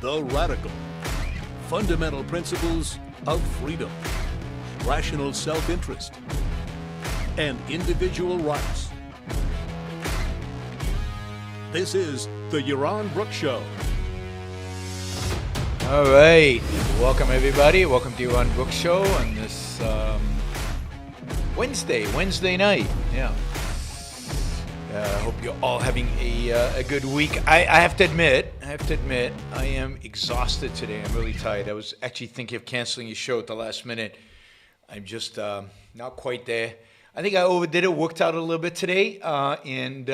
The radical. Fundamental principles of freedom, rational self-interest, and individual rights. This is the Yaron Brook Show. All right, welcome everybody. Welcome to Yaron Brook Show on this Wednesday night. Yeah. I hope you're all having a good week. I have to admit, I am exhausted today. I'm really tired. I was actually thinking of canceling your show at the last minute. I'm just not quite there. I think I overdid it, worked out a little bit today, and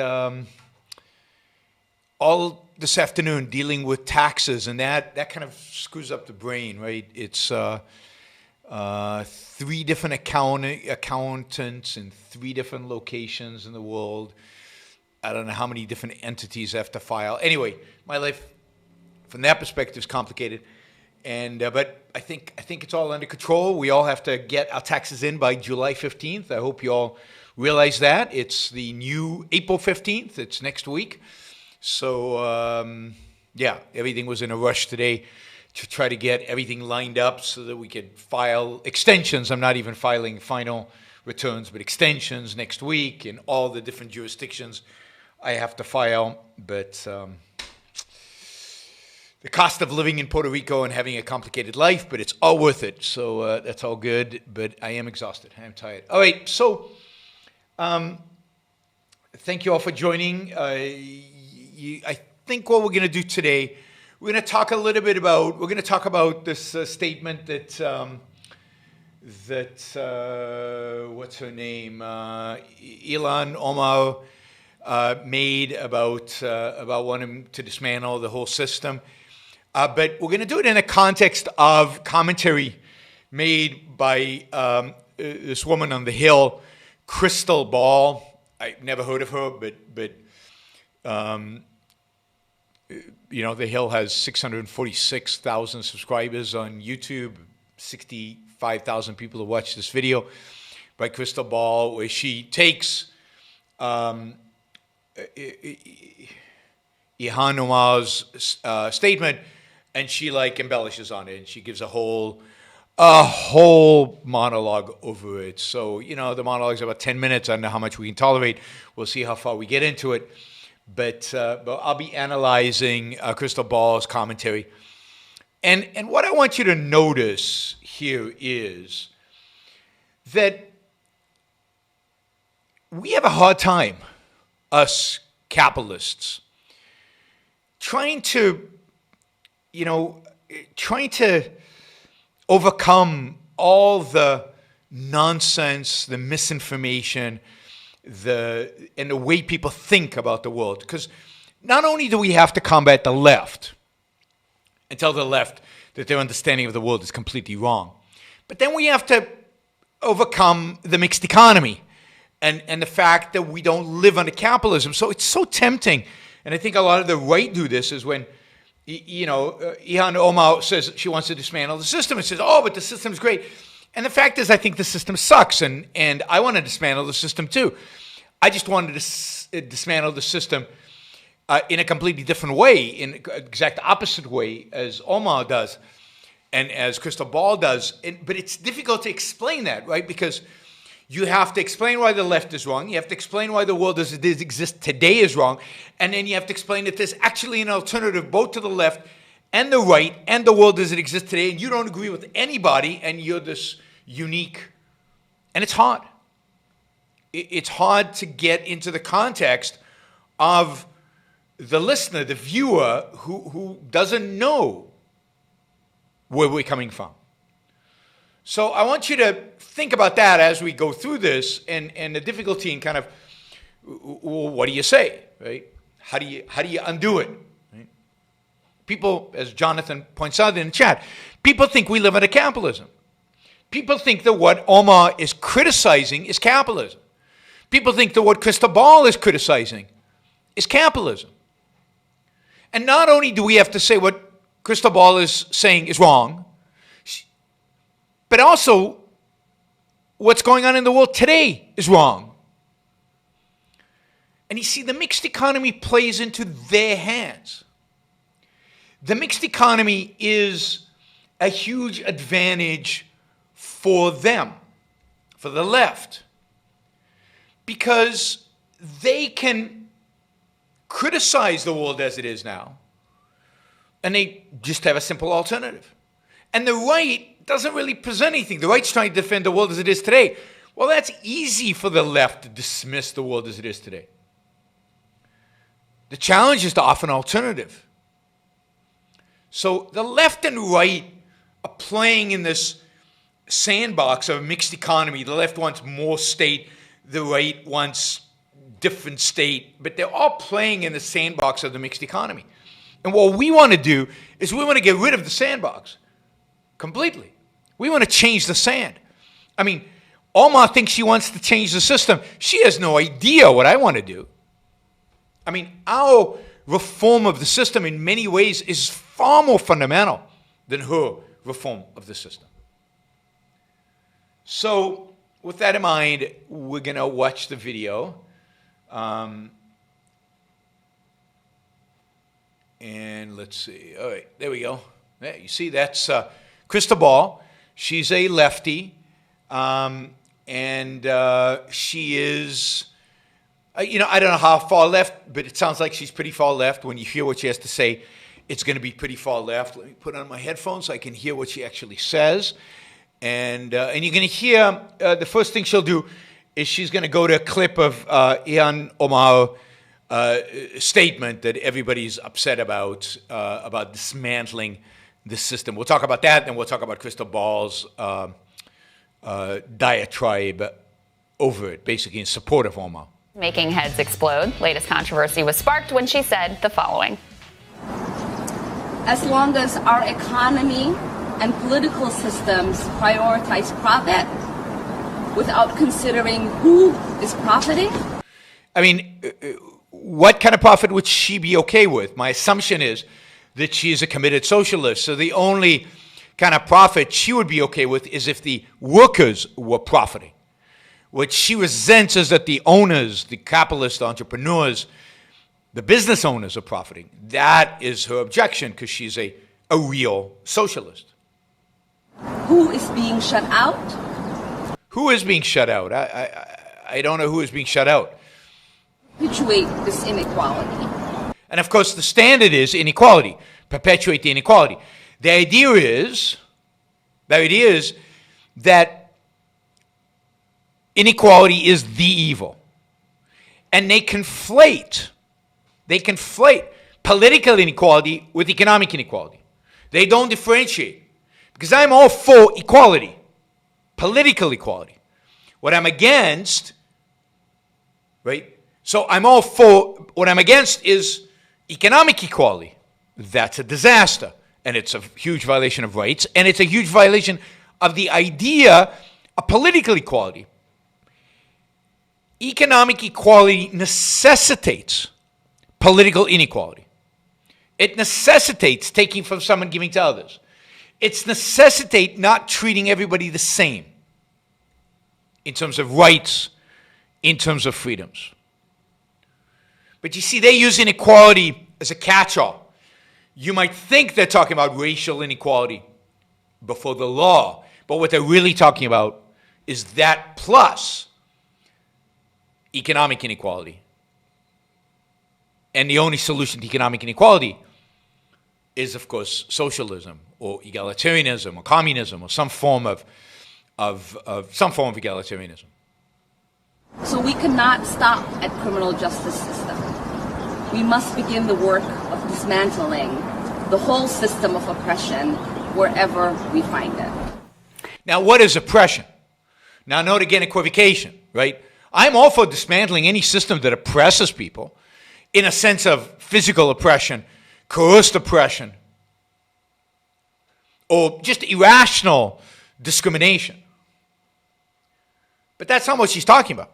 all this afternoon dealing with taxes, and that kind of screws up the brain, right? It's 3 different accountants in 3 different locations in the world. I don't know how many different entities I have to file. Anyway, my life from that perspective is complicated, and but I think it's all under control. We all have to get our taxes in by July 15th. I hope you all realize that. It's the new April 15th. It's next week. So, yeah, everything was in a rush today to try to get everything lined up so that we could file extensions. I'm not even filing final returns, but extensions next week in all the different jurisdictions I have to file. But the cost of living in Puerto Rico and having a complicated life, but it's all worth it. So that's all good, but I am exhausted. I am tired. All right, so thank you all for joining. I think what we're going to do today, we're going to talk a little bit about, this statement that, what's her name, Ilhan Omar made about wanting to dismantle the whole system. But we're going to do it in a context of commentary made by this woman on the Hill, Crystal Ball. I've never heard of her, but you know, The Hill has 646,000 subscribers on YouTube, 65,000 people have watched this video by Crystal Ball, where she takes Ilhan Omar's statement and she like embellishes on it, and she gives a whole monologue over it. So, you know, the monologue's about 10 minutes. I don't know how much we can tolerate. We'll see how far we get into it. But I'll be analyzing Crystal Ball's commentary. And what I want you to notice here is that we have a hard time, us capitalists, trying to overcome all the nonsense, the misinformation, and the way people think about the world. Because not only do we have to combat the left and tell the left that their understanding of the world is completely wrong, but then we have to overcome the mixed economy and the fact that we don't live under capitalism. So it's so tempting, and I think a lot of the right do this, is when Ilhan Omar says she wants to dismantle the system and says, oh, but the system's great. And the fact is, I think the system sucks, and I want to dismantle the system too. I just wanted to dismantle the system in a completely different way, in the exact opposite way as Omar does and as Crystal Ball does. But it's difficult to explain that, right? Because you have to explain why the left is wrong. You have to explain why the world as it exists today is wrong. And then you have to explain that there's actually an alternative both to the left and the right and the world as it exists today. And you don't agree with anybody, and you're this unique. And it's hard. It's hard to get into the context of the listener, the viewer, who doesn't know where we're coming from. So I want you to think about that as we go through this, and the difficulty in kind of, well, what do you say, right? How do you undo it? Right? People, as Jonathan points out in the chat, people think we live under capitalism. People think that what Omar is criticizing is capitalism. People think that what Crystal Ball is criticizing is capitalism. And not only do we have to say what Crystal Ball is saying is wrong, but also what's going on in the world today is wrong. And you see, the mixed economy plays into their hands. the mixed economy is a huge advantage for them, for the left, because they can criticize the world as it is now, and they just have a simple alternative. And the right doesn't really present anything. The right's trying to defend the world as it is today. Well, that's easy for the left to dismiss the world as it is today. The challenge is to offer an alternative. So the left and right are playing in this sandbox of a mixed economy. The left wants more state, the right wants different state, but they're all playing in the sandbox of the mixed economy. And what we want to do is we want to get rid of the sandbox completely. We want to change the sand. I mean, Omar thinks she wants to change the system. She has no idea what I want to do. I mean, our reform of the system in many ways is far more fundamental than her reform of the system. So, with that in mind, we're going to watch the video. And let's see. All right, there we go. Yeah, you see, that's Crystal Ball. She's a lefty. And she is, you know, I don't know how far left, but it sounds like she's pretty far left. When you hear what she has to say, it's going to be pretty far left. Let me put on my headphones so I can hear what she actually says. And you're going to hear, the first thing she'll do is she's going to go to a clip of Ilhan Omar statement that everybody's upset about dismantling the system. We'll talk about that, and we'll talk about Crystal Ball's diatribe over it, basically in support of Omar. Making heads explode. Latest controversy was sparked when she said the following. As long as our economy and political systems prioritize profit without considering who is profiting. I mean, what kind of profit would she be okay with? My assumption is that she is a committed socialist, so the only kind of profit she would be okay with is if the workers were profiting. What she resents is that the owners, the capitalist entrepreneurs, the business owners are profiting. That is her objection, because she's a real socialist. Who is being shut out? Who is being shut out? I don't know who is being shut out. Perpetuate this inequality. And of course, the standard is inequality. Perpetuate the inequality. The idea is that inequality is the evil. And they conflate political inequality with economic inequality. They don't differentiate. Because I'm all for equality, political equality. What I'm against, right? So I'm all for, what I'm against is economic equality. That's a disaster. And it's a huge violation of rights. And it's a huge violation of the idea of political equality. Economic equality necessitates political inequality. It necessitates taking from some and giving to others. It necessitates not treating everybody the same in terms of rights, in terms of freedoms. But you see, they use inequality as a catch-all. You might think they're talking about racial inequality before the law, but what they're really talking about is that plus economic inequality. And the only solution to economic inequality is, of course, socialism or egalitarianism or communism or some form of egalitarianism. So we cannot stop at criminal justice system. We must begin the work of dismantling the whole system of oppression wherever we find it. Now, what is oppression? Now, note again equivocation, right? I'm all for dismantling any system that oppresses people in a sense of physical oppression, coerced oppression, or just irrational discrimination. But that's not what she's talking about.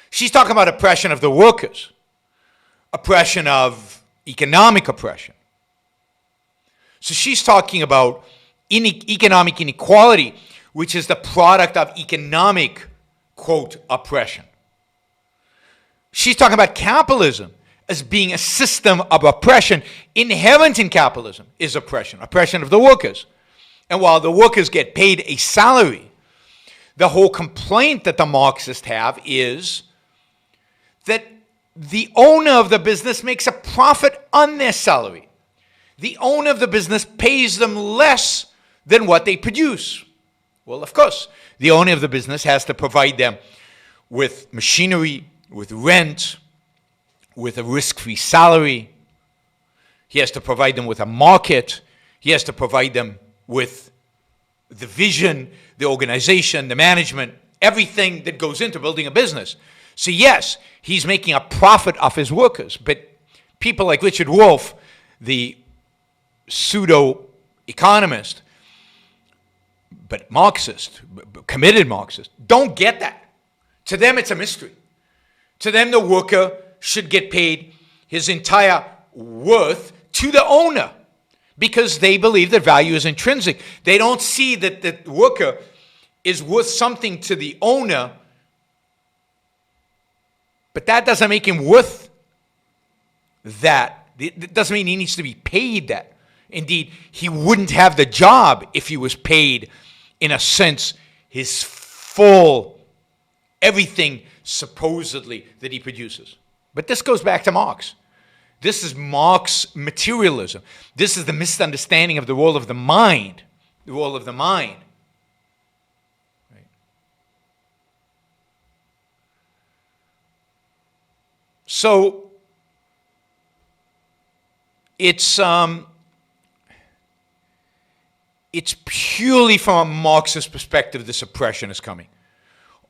She's talking about oppression of the workers, oppression of economic oppression. So she's talking about economic inequality, which is the product of economic, quote, oppression. She's talking about capitalism as being a system of oppression. Inherent in capitalism is oppression of the workers. And while the workers get paid a salary, the whole complaint that the Marxists have is that the owner of the business makes a profit on their salary. The owner of the business pays them less than what they produce. Well, of course, the owner of the business has to provide them with machinery, with rent, with a risk-free salary. He has to provide them with a market. He has to provide them with the vision, the organization, the management, everything that goes into building a business. So yes, he's making a profit off his workers. But people like Richard Wolff, the pseudo-economist, but Marxist, committed Marxist, don't get that. To them, it's a mystery. To them, the worker should get paid his entire worth to the owner, because they believe that value is intrinsic. They don't see that the worker is worth something to the owner, but that doesn't make him worth that. It doesn't mean he needs to be paid that. Indeed, he wouldn't have the job if he was paid, in a sense, his full, everything supposedly that he produces. But this goes back to Marx. This is Marx materialism. This is the misunderstanding of the role of the mind. The role of the mind. Right? So it's purely from a Marxist perspective this oppression is coming.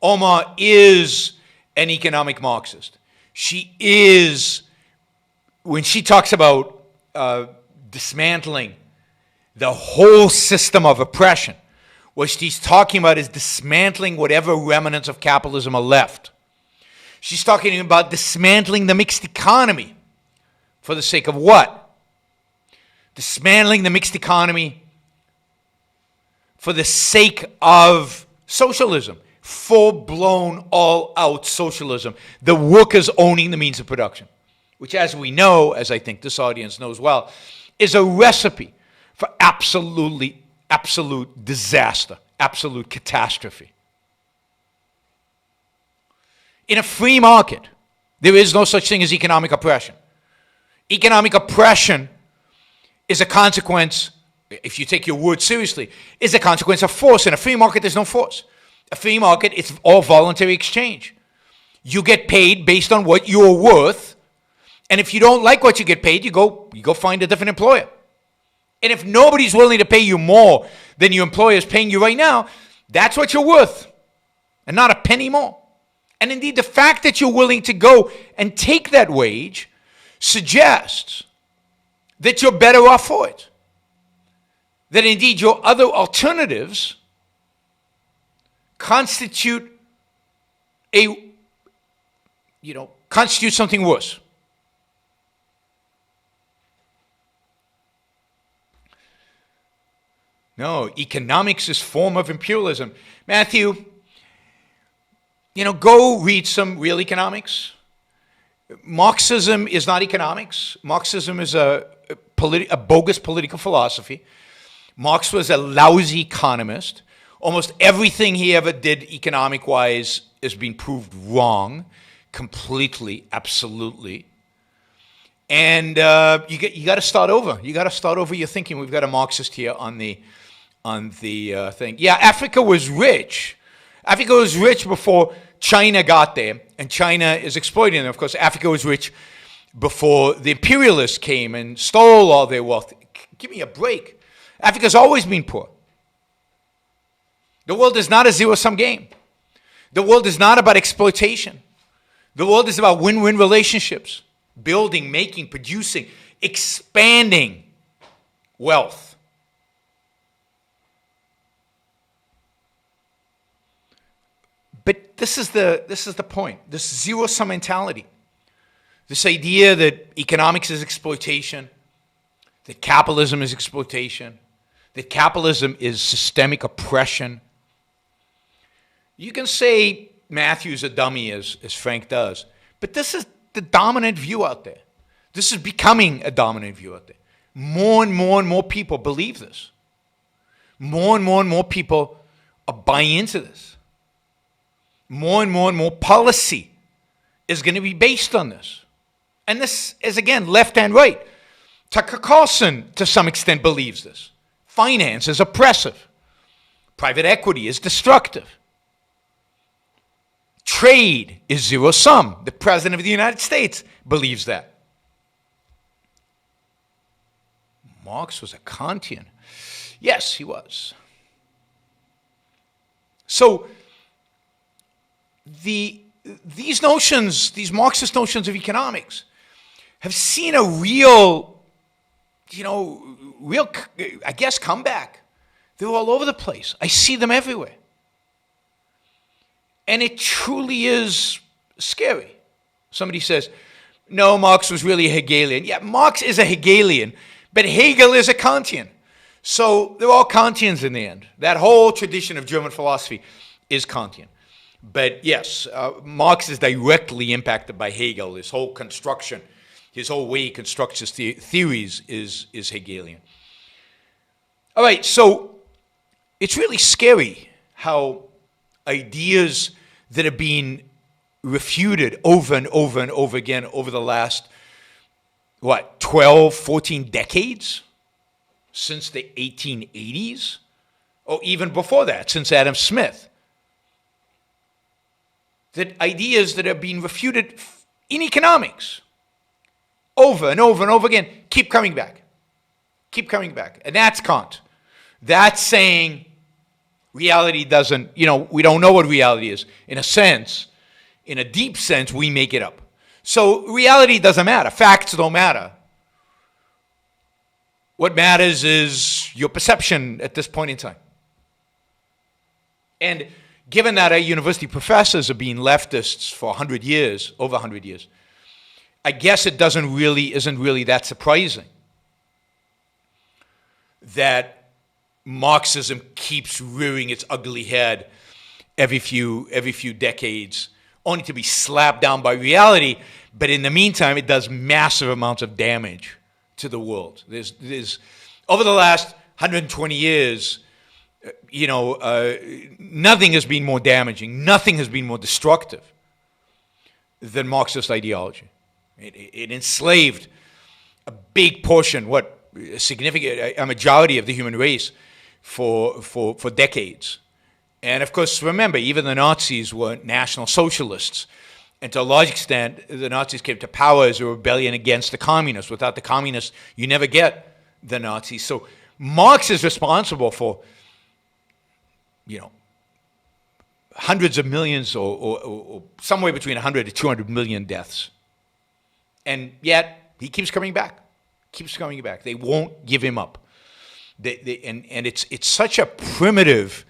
Omar is an economic Marxist. She is, when she talks about dismantling the whole system of oppression, what she's talking about is dismantling whatever remnants of capitalism are left. She's talking about dismantling the mixed economy. For the sake of what? Dismantling the mixed economy for the sake of socialism. Full-blown, all-out socialism. The workers owning the means of production. Which, as we know, as I think this audience knows well, is a recipe for absolute disaster, absolute catastrophe. In a free market, there is no such thing as economic oppression. Economic oppression is a consequence, if you take your word seriously, is a consequence of force. In a free market, there's no force. A free market, it's all voluntary exchange. You get paid based on what you're worth, and if you don't like what you get paid, you go find a different employer. And if nobody's willing to pay you more than your employer is paying you right now, that's what you're worth, and not a penny more. And indeed, the fact that you're willing to go and take that wage suggests that you're better off for it. That indeed your other alternatives constitute something worse. No, economics is form of imperialism. Matthew, go read some real economics. Marxism is not economics. Marxism is a bogus political philosophy. Marx was a lousy economist. Almost everything he ever did economic-wise has been proved wrong, completely, absolutely. And you got to start over. You got to start over your thinking. We've got a Marxist here on the thing. Yeah, Africa was rich. Africa was rich before China got there, and China is exploiting them. Of course, Africa was rich before the imperialists came and stole all their wealth. Give me a break. Africa's always been poor. The world is not a zero-sum game. The world is not about exploitation. The world is about win-win relationships, building, making, producing, expanding wealth. But this is the point. This zero-sum mentality. This idea that economics is exploitation, that capitalism is exploitation, that capitalism is systemic oppression. You can say Matthew's a dummy, as Frank does, but this is the dominant view out there. This is becoming a dominant view out there. More and more and more people believe this. More and more people are buying into this. More and more policy is going to be based on this. And this is, again, left and right. Tucker Carlson, to some extent, believes this. Finance is oppressive. Private equity is destructive. Trade is zero-sum. The President of the United States believes that. Marx was a Kantian. Yes, he was. So these notions, these Marxist notions of economics, have seen a real, I guess, comeback. They're all over the place. I see them everywhere. And it truly is scary. Somebody says, no, Marx was really a Hegelian. Yeah, Marx is a Hegelian, but Hegel is a Kantian. So they're all Kantians in the end. That whole tradition of German philosophy is Kantian. But yes, Marx is directly impacted by Hegel. His whole construction, his whole way he constructs his theories is Hegelian. All right, so it's really scary how ideas that have been refuted over and over and over again over the last, 12, 14 decades? Since the 1880s? Or even before that, since Adam Smith. That ideas that have been refuted in economics over and over and over again keep coming back. Keep coming back. And that's Kant. That's saying reality doesn't, we don't know what reality is. In a sense, in a deep sense, we make it up. So reality doesn't matter. Facts don't matter. What matters is your perception at this point in time. And given that our university professors have been leftists for 100 years, over 100 years, I guess it isn't really that surprising that Marxism keeps rearing its ugly head every few decades, only to be slapped down by reality. But in the meantime, it does massive amounts of damage to the world. There's over the last 120 years, nothing has been more damaging, nothing has been more destructive than Marxist ideology. It enslaved a big portion, a majority of the human race for decades. And of course, remember, even the Nazis were National Socialists. And to a large extent, the Nazis came to power as a rebellion against the communists. Without the communists, you never get the Nazis. So Marx is responsible for, hundreds of millions or somewhere between 100 to 200 million deaths. And yet, he keeps coming back. They won't give him up. And it's such a primitive...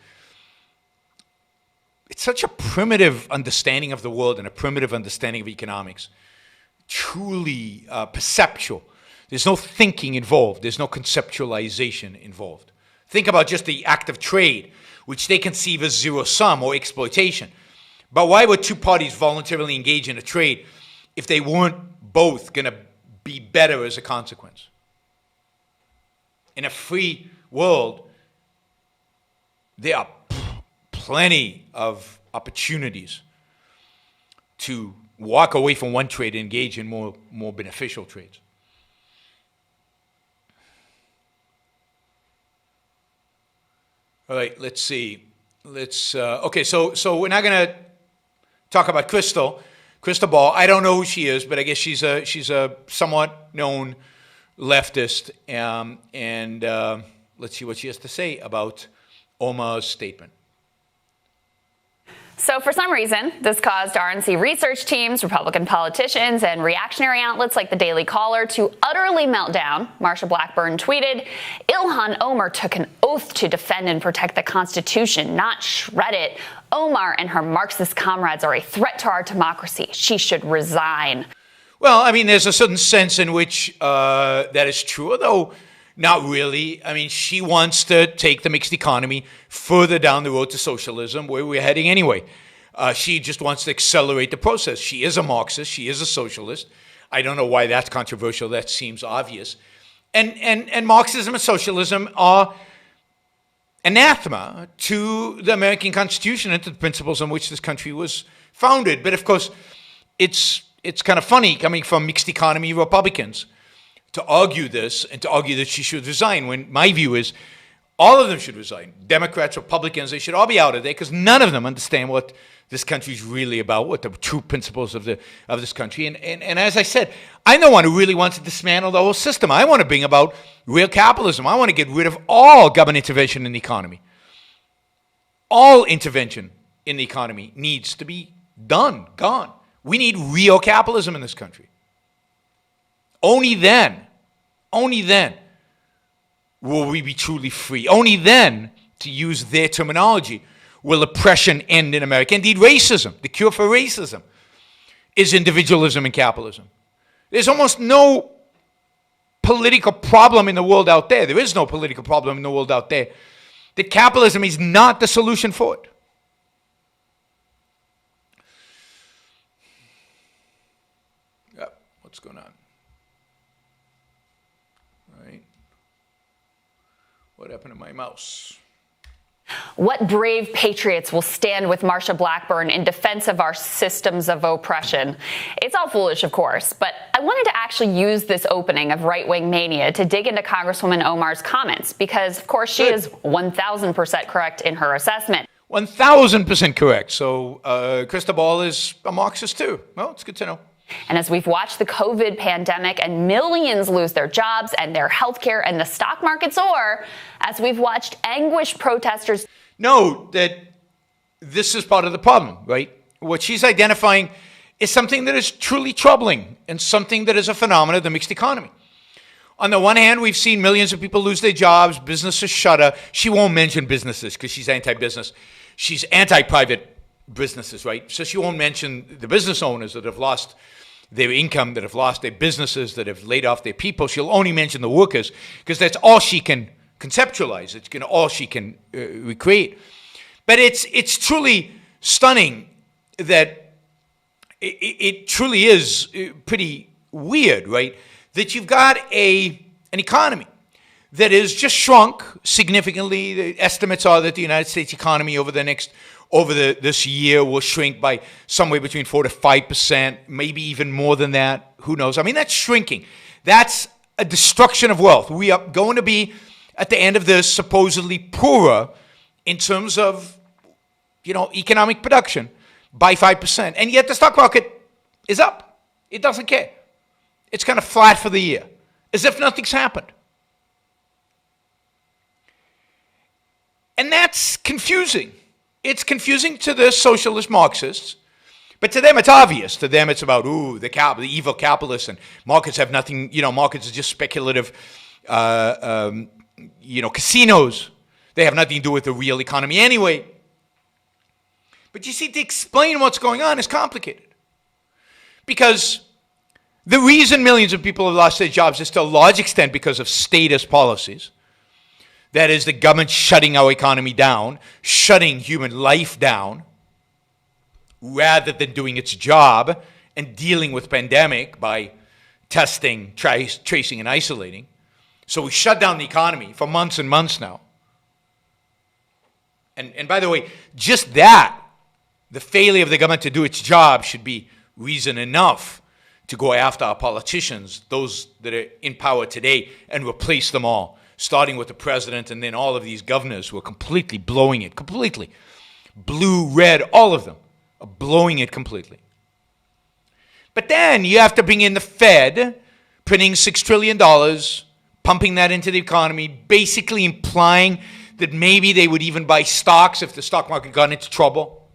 It's such a primitive understanding of the world and a primitive understanding of economics. Truly perceptual. There's no thinking involved. There's no conceptualization involved. Think about just the act of trade, which they conceive as zero-sum or exploitation. But why would two parties voluntarily engage in a trade if they weren't both going to be better as a consequence? In a free world, there are plenty of opportunities to walk away from one trade and engage in more beneficial trades. All right, let's see. Okay, so we're not going to talk about Crystal Ball. I don't know who she is, but I guess she's a somewhat known leftist. And let's see what she has to say about Omar's statement. So for some reason, this caused RNC research teams, Republican politicians, and reactionary outlets like the Daily Caller to utterly melt down. Marsha Blackburn tweeted, Ilhan Omar took an oath to defend and protect the Constitution, not shred it. Omar and her Marxist comrades are a threat to our democracy. She should resign. Well, I mean, there's a certain sense in which that is true, although not really. I mean, she wants to take the mixed economy further down the road to socialism, where we're heading anyway. She just wants to accelerate the process. She is a Marxist. She is a socialist. I don't know why that's controversial. That seems obvious. And Marxism and socialism are anathema to the American Constitution and to the principles on which this country was founded. But of course, it's kind of funny coming from mixed economy Republicans to argue this and to argue that she should resign, when my view is all of them should resign. Democrats, Republicans, they should all be out of there, because none of them understand what this country is really about, what the true principles of this country. And as I said, I'm the one who really wants to dismantle the whole system. I want to bring about real capitalism. I want to get rid of all government intervention in the economy. All intervention in the economy needs to be gone. We need real capitalism in this country. Only then will we be truly free. Only then, to use their terminology, will oppression end in America. Indeed, racism, the cure for racism, is individualism and capitalism. There's almost no political problem in the world out there. There is no political problem in the world out there that capitalism is not the solution for it. Yep, what's going on? All right. What happened to my mouse? What brave patriots will stand with Marsha Blackburn in defense of our systems of oppression? It's all foolish, of course, but I wanted to actually use this opening of right-wing mania to dig into Congresswoman Omar's comments, because, of course, she is 1,000% correct in her assessment. 1,000% correct. So Cristobal is a Marxist too. Well, it's good to know. And as we've watched the COVID pandemic and millions lose their jobs and their health care and the stock market soar, as we've watched anguished protesters know that this is part of the problem, right? What she's identifying is something that is truly troubling and something that is a phenomenon of the mixed economy. On the one hand, we've seen millions of people lose their jobs, businesses shutter. She won't mention businesses because she's anti-business. She's anti-private businesses, right? So she won't mention the business owners that have lost their income, that have lost their businesses, that have laid off their people. She'll only mention the workers because that's all she can conceptualize. It's all she can recreate. But it's truly stunning that it truly is pretty weird, right? That you've got an economy that has just shrunk significantly. The estimates are that the United States economy over this year will shrink by somewhere between 4 to 5%, maybe even more than that. Who knows? I mean, that's shrinking. That's a destruction of wealth. We are going to be, at the end of this, supposedly poorer in terms of, economic production by 5%. And yet the stock market is up. It doesn't care. It's kind of flat for the year, as if nothing's happened. And that's confusing. It's confusing to the socialist Marxists, but to them it's obvious. To them it's about, the evil capitalists, and markets have nothing, markets are just speculative, casinos. They have nothing to do with the real economy anyway. But you see, to explain what's going on is complicated. Because the reason millions of people have lost their jobs is to a large extent because of statist policies. That is, the government shutting our economy down, shutting human life down, rather than doing its job and dealing with pandemic by testing, tracing, and isolating. So we shut down the economy for months and months now. And by the way, just that, the failure of the government to do its job, should be reason enough to go after our politicians, those that are in power today, and replace them all. Starting with the president and then all of these governors who are completely blowing it, completely. Blue, red, all of them are blowing it completely. But then you have to bring in the Fed, printing $6 trillion, pumping that into the economy, basically implying that maybe they would even buy stocks if the stock market got into trouble.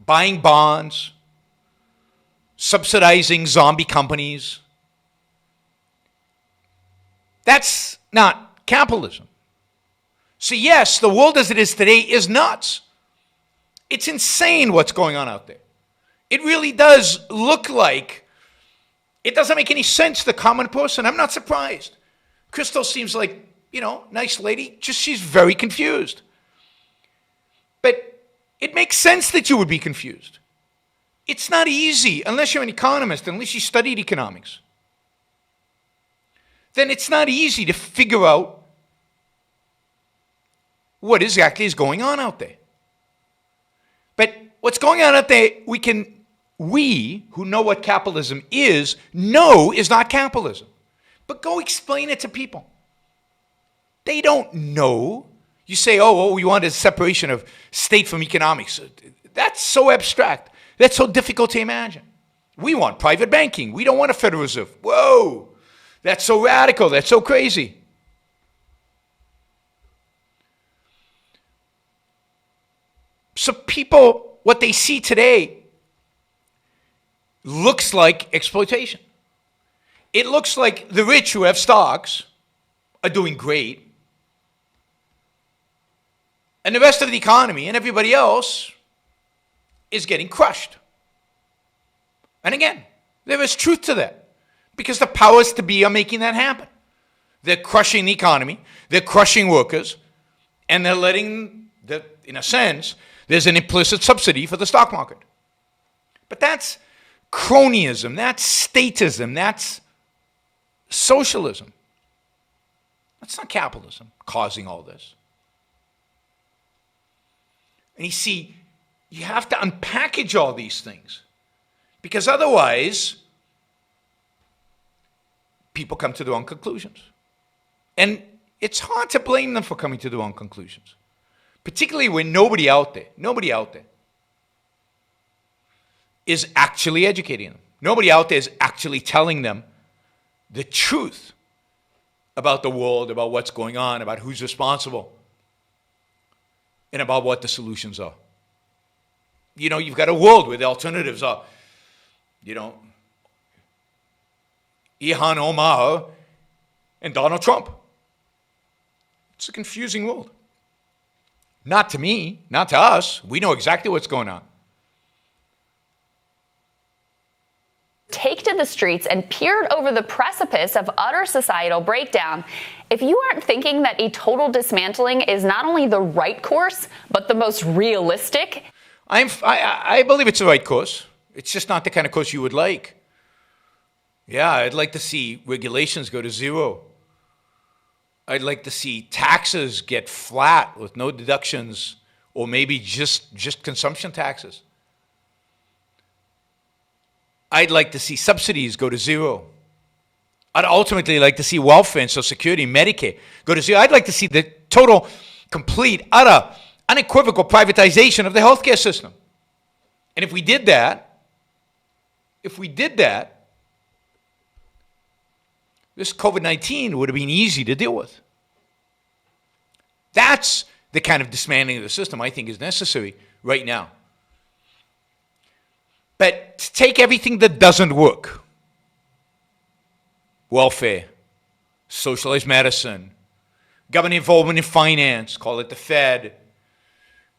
Buying bonds, subsidizing zombie companies. That's not capitalism. So yes, the world as it is today is nuts. It's insane what's going on out there. It really does look like it doesn't make any sense to the common person. I'm not surprised. Crystal seems like, nice lady, just she's very confused. But it makes sense that you would be confused. It's not easy unless you're an economist, unless you studied economics. Then it's not easy to figure out what exactly is going on out there. But what's going on out there, we who know what capitalism is, know is not capitalism. But go explain it to people. They don't know. You say, oh, we want a separation of state from economics. That's so abstract. That's so difficult to imagine. We want private banking. We don't want a Federal Reserve. Whoa, that's so radical. That's so crazy. So people, what they see today looks like exploitation. It looks like the rich who have stocks are doing great, and the rest of the economy and everybody else is getting crushed. And again, there is truth to that, because the powers to be are making that happen. They're crushing the economy, they're crushing workers, and they're letting, in a sense, there's an implicit subsidy for the stock market. But that's cronyism, that's statism, that's socialism. That's not capitalism causing all this. And you see, you have to unpackage all these things, because otherwise people come to the wrong conclusions. And it's hard to blame them for coming to the wrong conclusions, particularly when nobody out there is actually educating them. Nobody out there is actually telling them the truth about the world, about what's going on, about who's responsible, and about what the solutions are. You know, you've got a world where the alternatives are, Ilhan Omar and Donald Trump. It's a confusing world. Not to me, not to us. We know exactly what's going on. Take to the streets and peered over the precipice of utter societal breakdown. If you aren't thinking that a total dismantling is not only the right course, but the most realistic, I believe it's the right course. It's just not the kind of course you would like. Yeah, I'd like to see regulations go to zero. I'd like to see taxes get flat with no deductions, or maybe just consumption taxes. I'd like to see subsidies go to zero. I'd ultimately like to see welfare and Social Security, Medicare go to zero. I'd like to see the total, complete, utter, unequivocal privatization of the healthcare system. And if we did that, this COVID-19 would have been easy to deal with. That's the kind of dismantling of the system I think is necessary right now. But to take everything that doesn't work, welfare, socialized medicine, government involvement in finance, call it the Fed,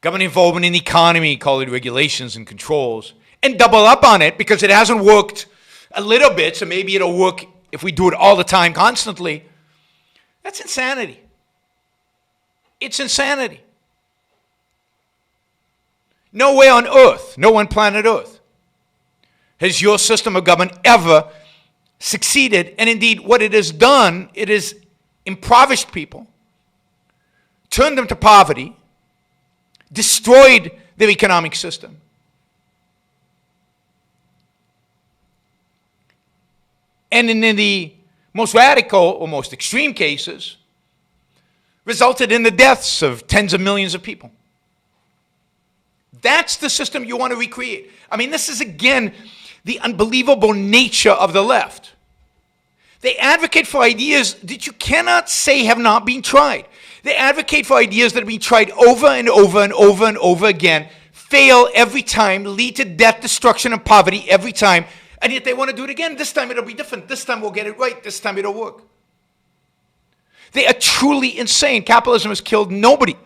government involvement in the economy, call it regulations and controls, and double up on it because it hasn't worked a little bit, so maybe it'll work if we do it all the time, constantly, that's insanity. It's insanity. Nowhere on earth, no one planet Earth, has your system of government ever succeeded. And indeed, what it has done, it has impoverished people, turned them to poverty, destroyed their economic system. And in the most radical or most extreme cases, resulted in the deaths of tens of millions of people. That's the system you want to recreate. I mean, this is, again, the unbelievable nature of the left. They advocate for ideas that you cannot say have not been tried. They advocate for ideas that have been tried over and over and over and over again, fail every time, lead to death, destruction, and poverty every time, and yet they want to do it again. This time it'll be different. This time we'll get it right. This time it'll work. They are truly insane. Capitalism has killed nobody.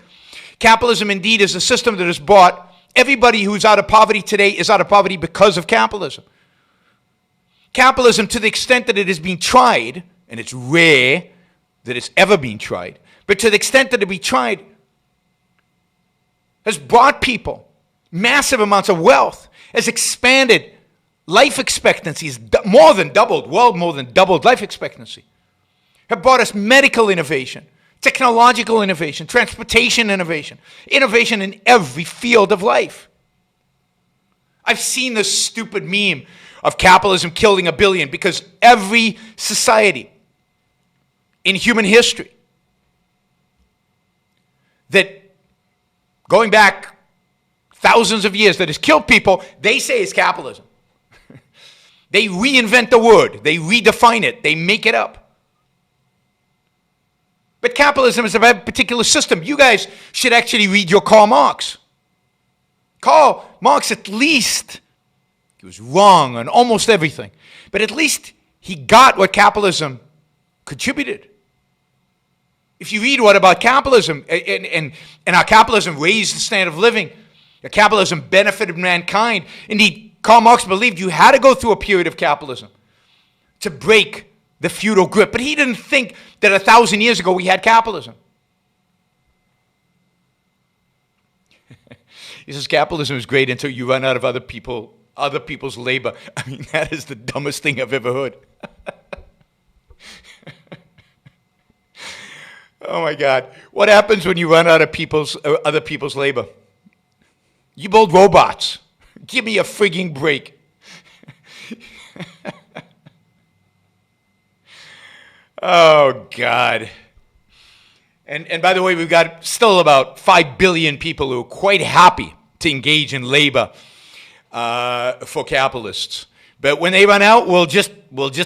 Capitalism, indeed, is a system that has brought everybody who's out of poverty today is out of poverty because of capitalism. Capitalism, to the extent that it has been tried, and it's rare that it's ever been tried, but to the extent that it be tried, has brought people massive amounts of wealth, has expanded life expectancies, more than doubled, well more than doubled life expectancy, have brought us medical innovation, technological innovation, transportation innovation, innovation in every field of life. I've seen this stupid meme of capitalism killing 1 billion because every society in human history that, going back thousands of years, that has killed people, they say is capitalism. They reinvent the word, they redefine it, they make it up. But capitalism is a very particular system. You guys should actually read your Karl Marx. Karl Marx, at least, he was wrong on almost everything, but at least he got what capitalism contributed. If you read what about capitalism, and how capitalism raised the standard of living, how capitalism benefited mankind. Indeed, Karl Marx believed you had to go through a period of capitalism to break the feudal grip. But he didn't think that 1,000 years ago we had capitalism. He says capitalism is great until you run out of other people's labor. I mean, that is the dumbest thing I've ever heard. Oh my God. What happens when you run out of other people's labor? You build robots. Give me a frigging break. Oh God. And by the way, we've got still about 5 billion people who are quite happy to engage in labor for capitalists. But when they run out, we'll just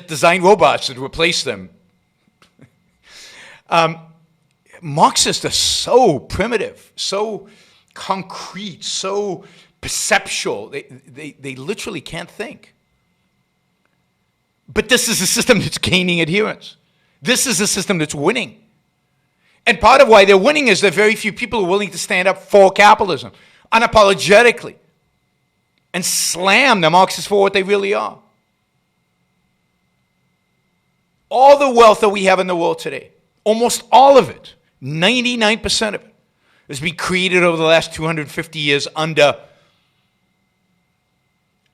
design robots to replace them. Marxists are so primitive, so concrete, so perceptual. They literally can't think. But this is a system that's gaining adherence. This is a system that's winning. And part of why they're winning is that very few people are willing to stand up for capitalism unapologetically and slam the Marxists for what they really are. All the wealth that we have in the world today, almost all of it, 99% of it, has been created over the last 250 years under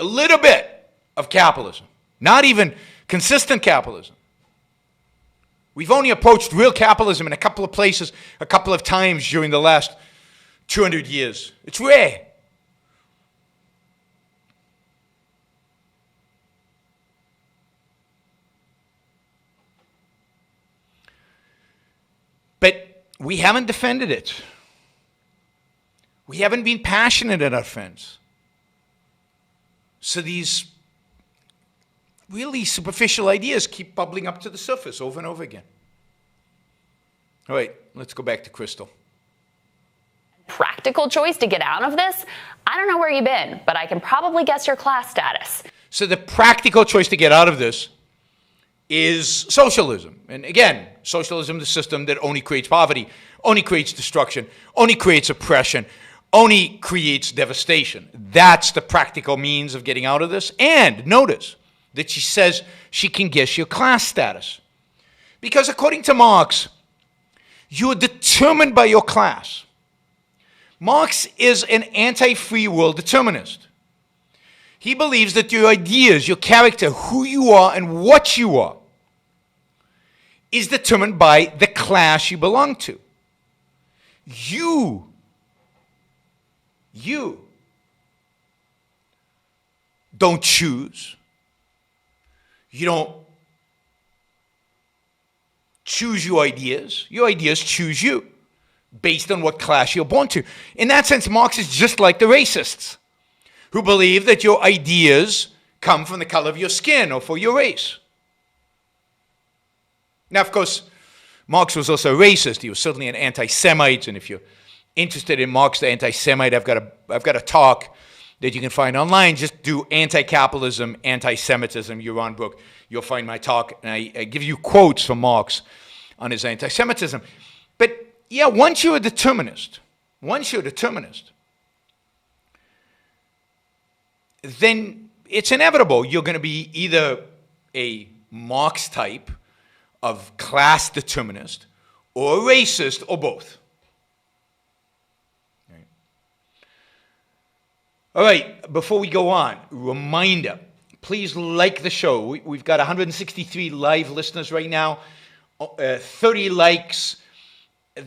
a little bit of capitalism, not even consistent capitalism. We've only approached real capitalism in a couple of places, a couple of times during the last 200 years. It's rare. But we haven't defended it. We haven't been passionate in our defense. So these really superficial ideas keep bubbling up to the surface over and over again. All right, let's go back to Crystal. Practical choice to get out of this? I don't know where you've been, but I can probably guess your class status. So the practical choice to get out of this is socialism. And again, socialism, the system that only creates poverty, only creates destruction, only creates oppression, only creates devastation. That's the practical means of getting out of this. And notice that she says she can guess your class status. Because according to Marx, you are determined by your class. Marx is an anti-free will determinist. He believes that your ideas, your character, who you are and what you are, is determined by the class you belong to. You don't choose. You don't choose your ideas. Your ideas choose you based on what class you're born to. In that sense, Marx is just like the racists who believe that your ideas come from the color of your skin or for your race. Now, of course, Marx was also a racist. He was certainly an anti-Semite, and if you're interested in Marx the anti-Semite, I've got a talk that you can find online. Just do anti-capitalism, anti-Semitism, Yaron Brook. You'll find my talk, and I give you quotes from Marx on his anti-Semitism. But yeah, once you're a determinist, then it's inevitable you're going to be either a Marx type of class determinist or a racist or both. All right, before we go on, reminder, please like the show. We've got 163 live listeners right now, 30 likes.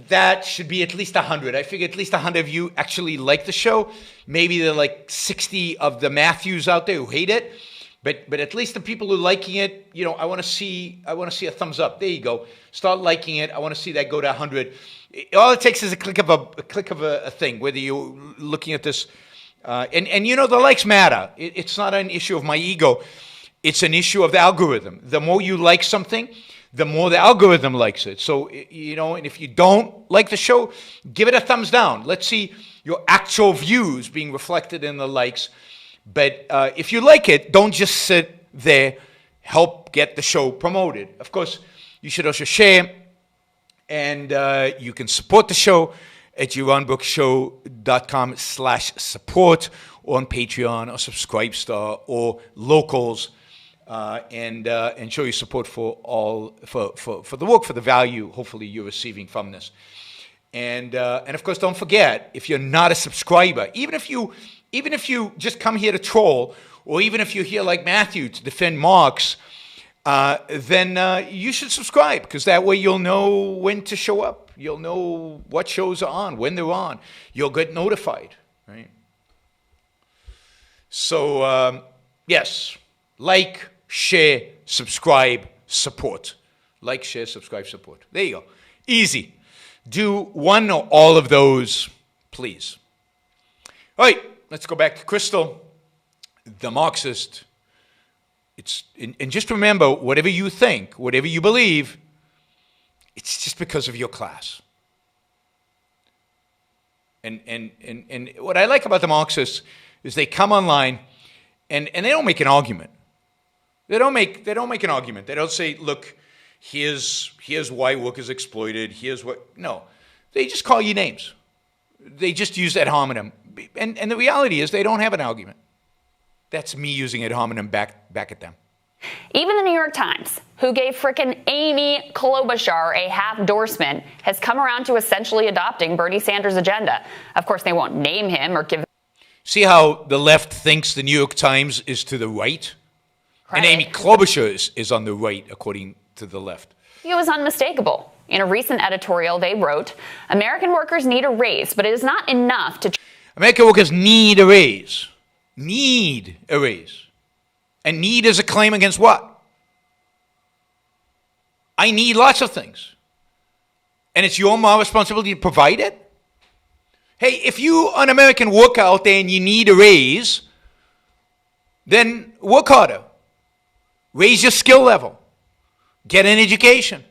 That should be at least 100. I figure at least 100 of you actually like the show. Maybe there are like 60 of the Matthews out there who hate it. But at least the people who are liking it, you know, I want to see a thumbs up. There you go. Start liking it. I want to see that go to 100. All it takes is a click of a thing, whether you're looking at this. And you know, the likes matter. It's not an issue of my ego. It's an issue of the algorithm. The more you like something, the more the algorithm likes it. So, you know, and if you don't like the show, give it a thumbs down. Let's see your actual views being reflected in the likes. But if you like it, don't just sit there. Help get the show promoted. Of course, you should also share. And you can support the show at yaronbrookshow.com/support, or on Patreon or Subscribestar or Locals, and show your support for the work, for the value hopefully you're receiving from this. And of course, don't forget, if you're not a subscriber, even if you just come here to troll, or even if you're here like Matthew to defend Marx, then you should subscribe, because that way you'll know when to show up. You'll know what shows are on, when they're on. You'll get notified, right? So, yes, like, share, subscribe, support. Like, share, subscribe, support. There you go. Easy. Do one or all of those, please. All right, let's go back to Crystal, the Marxist. And just remember, whatever you think, whatever you believe, it's just because of your class. And what I like about the Marxists is they come online and they don't make an argument. They don't make an argument. They don't say, look, here's why workers exploited, here's what. No. They just call you names. They just use ad hominem. And the reality is they don't have an argument. That's me using ad hominem back at them. Even the New York Times, who gave frickin' Amy Klobuchar a half-endorsement, has come around to essentially adopting Bernie Sanders' agenda. Of course, they won't name him or give... See how the left thinks the New York Times is to the right? And Amy Klobuchar is on the right, according to the left. It was unmistakable. In a recent editorial, they wrote, American workers need a raise, but it is not enough to... American workers need a raise. Need a raise. And need is a claim against what? I need lots of things. And it's your moral responsibility to provide it? Hey, if you're an American worker out there and you need a raise, then work harder. Raise your skill level. Get an education.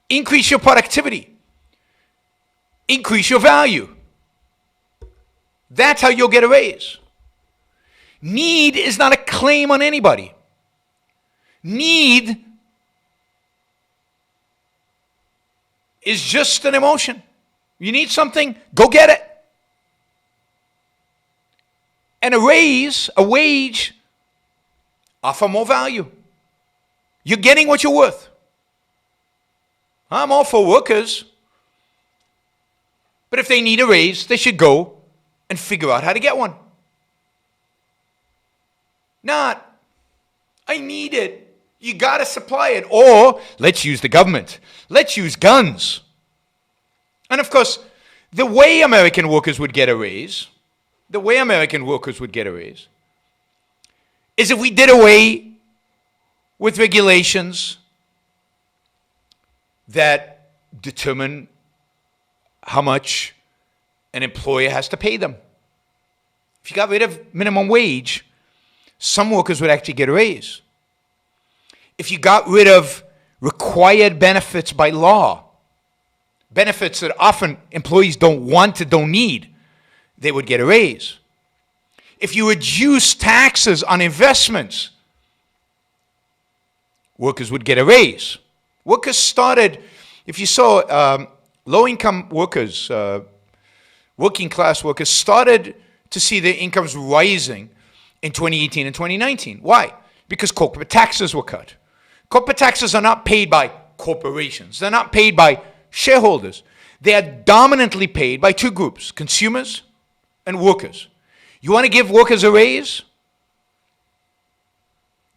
Increase your productivity. Increase your value. That's how you'll get a raise. Need is not a claim on anybody. Need is just an emotion. You need something, go get it. And a raise, a wage, offer more value. You're getting what you're worth. I'm all for workers. But if they need a raise, they should go and figure out how to get one. Not, I need it. You got to supply it. Or let's use the government. Let's use guns. And of course, the way American workers would get a raise, is if we did away with regulations that determine how much an employer has to pay them. If you got rid of minimum wage, some workers would actually get a raise. If you got rid of required benefits by law, benefits that often employees don't want or don't need, they would get a raise. If you reduce taxes on investments, workers would get a raise. Workers started, if you saw low-income workers, working class workers started to see their incomes rising in 2018 and 2019. Why? Because corporate taxes were cut. Corporate taxes are not paid by corporations. They're not paid by shareholders. They are dominantly paid by two groups, consumers and workers. You want to give workers a raise?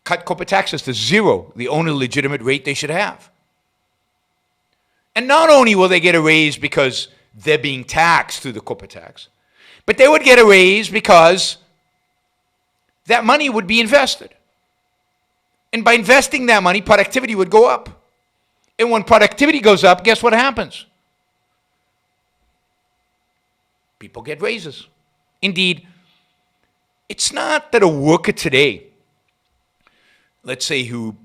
Cut corporate taxes to zero, the only legitimate rate they should have. And not only will they get a raise because they're being taxed through the corporate tax, but they would get a raise because that money would be invested. And by investing that money, productivity would go up. And when productivity goes up, guess what happens? People get raises. Indeed, it's not that a worker today, let's say who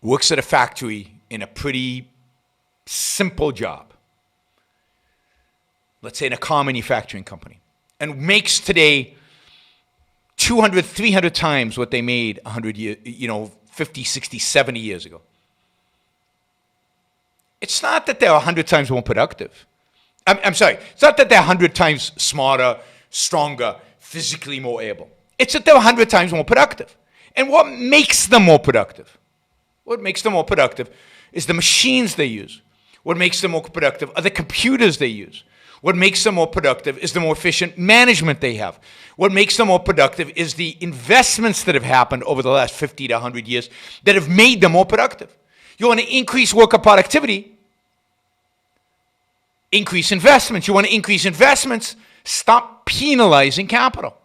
works at a factory in a pretty simple job, let's say in a car manufacturing company, and makes today 200, 300 times what they made 100 years, 50, 60, 70 years ago. It's not that they're 100 times more productive. I'm sorry. It's not that they're 100 times smarter, stronger, physically more able. It's that they're 100 times more productive. And what makes them more productive? What makes them more productive is the machines they use. What makes them more productive are the computers they use. What makes them more productive is the more efficient management they have. What makes them more productive is the investments that have happened over the last 50 to 100 years that have made them more productive. You want to increase worker productivity, increase investments. You want to increase investments, stop penalizing capital.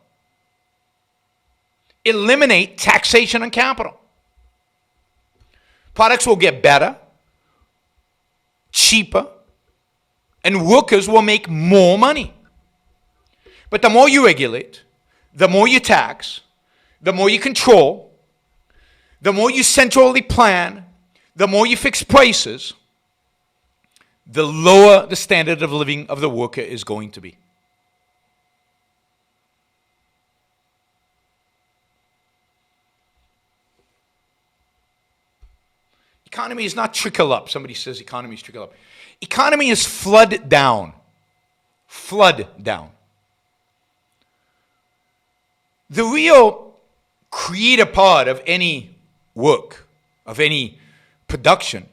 Eliminate taxation on capital. Products will get better, cheaper, and workers will make more money. But the more you regulate, the more you tax, the more you control, the more you centrally plan, the more you fix prices, the lower the standard of living of the worker is going to be. Economy is not trickle up. Somebody says economy is trickle up. Economy is flood down. Flood down. The real creative part of any work, of any production,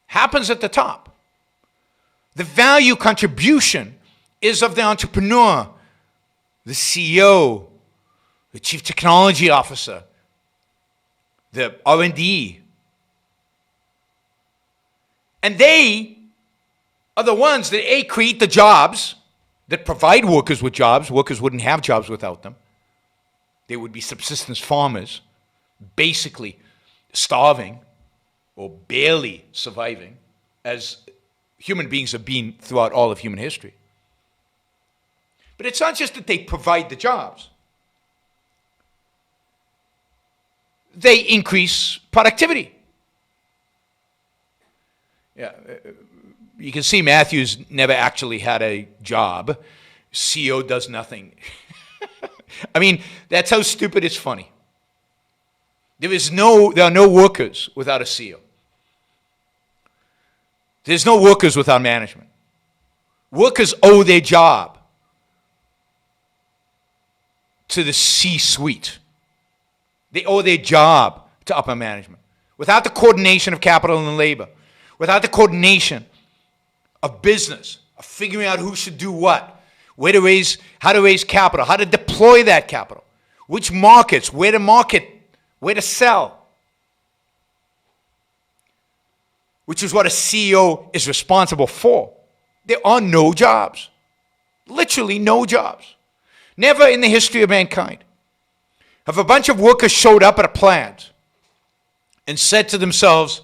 happens at the top. The value contribution is of the entrepreneur, the CEO, the chief technology officer, the R&D. And they are the ones that create the jobs, that provide workers with jobs. Workers wouldn't have jobs without them. They would be subsistence farmers, basically starving or barely surviving, as human beings have been throughout all of human history. But it's not just that they provide the jobs. They increase productivity. Yeah, you can see Matthews never actually had a job. CEO does nothing. I mean, that's how stupid it's funny. There are no workers without a CEO. There's no workers without management. Workers owe their job to the C-suite. They owe their job to upper management. Without the coordination of capital and labor, without the coordination of business, of figuring out who should do what, how to raise capital, how to deploy that capital, which markets, where to market, where to sell, which is what a CEO is responsible for. There are no jobs. Literally no jobs. Never in the history of mankind have a bunch of workers showed up at a plant and said to themselves,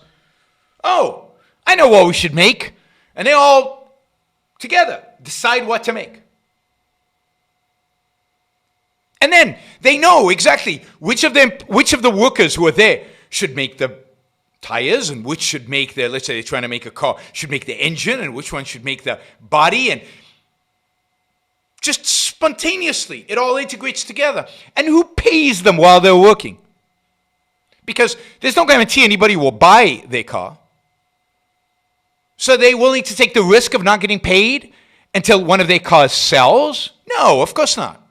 oh, I know what we should make. And they all together decide what to make. And then they know exactly which of the workers who are there should make the tires, and which should make the, let's say they're trying to make a car, should make the engine, and which one should make the body, and just spontaneously it all integrates together. And who pays them while they're working? Because there's no guarantee anybody will buy their car. So are they willing to take the risk of not getting paid until one of their cars sells? No, of course not.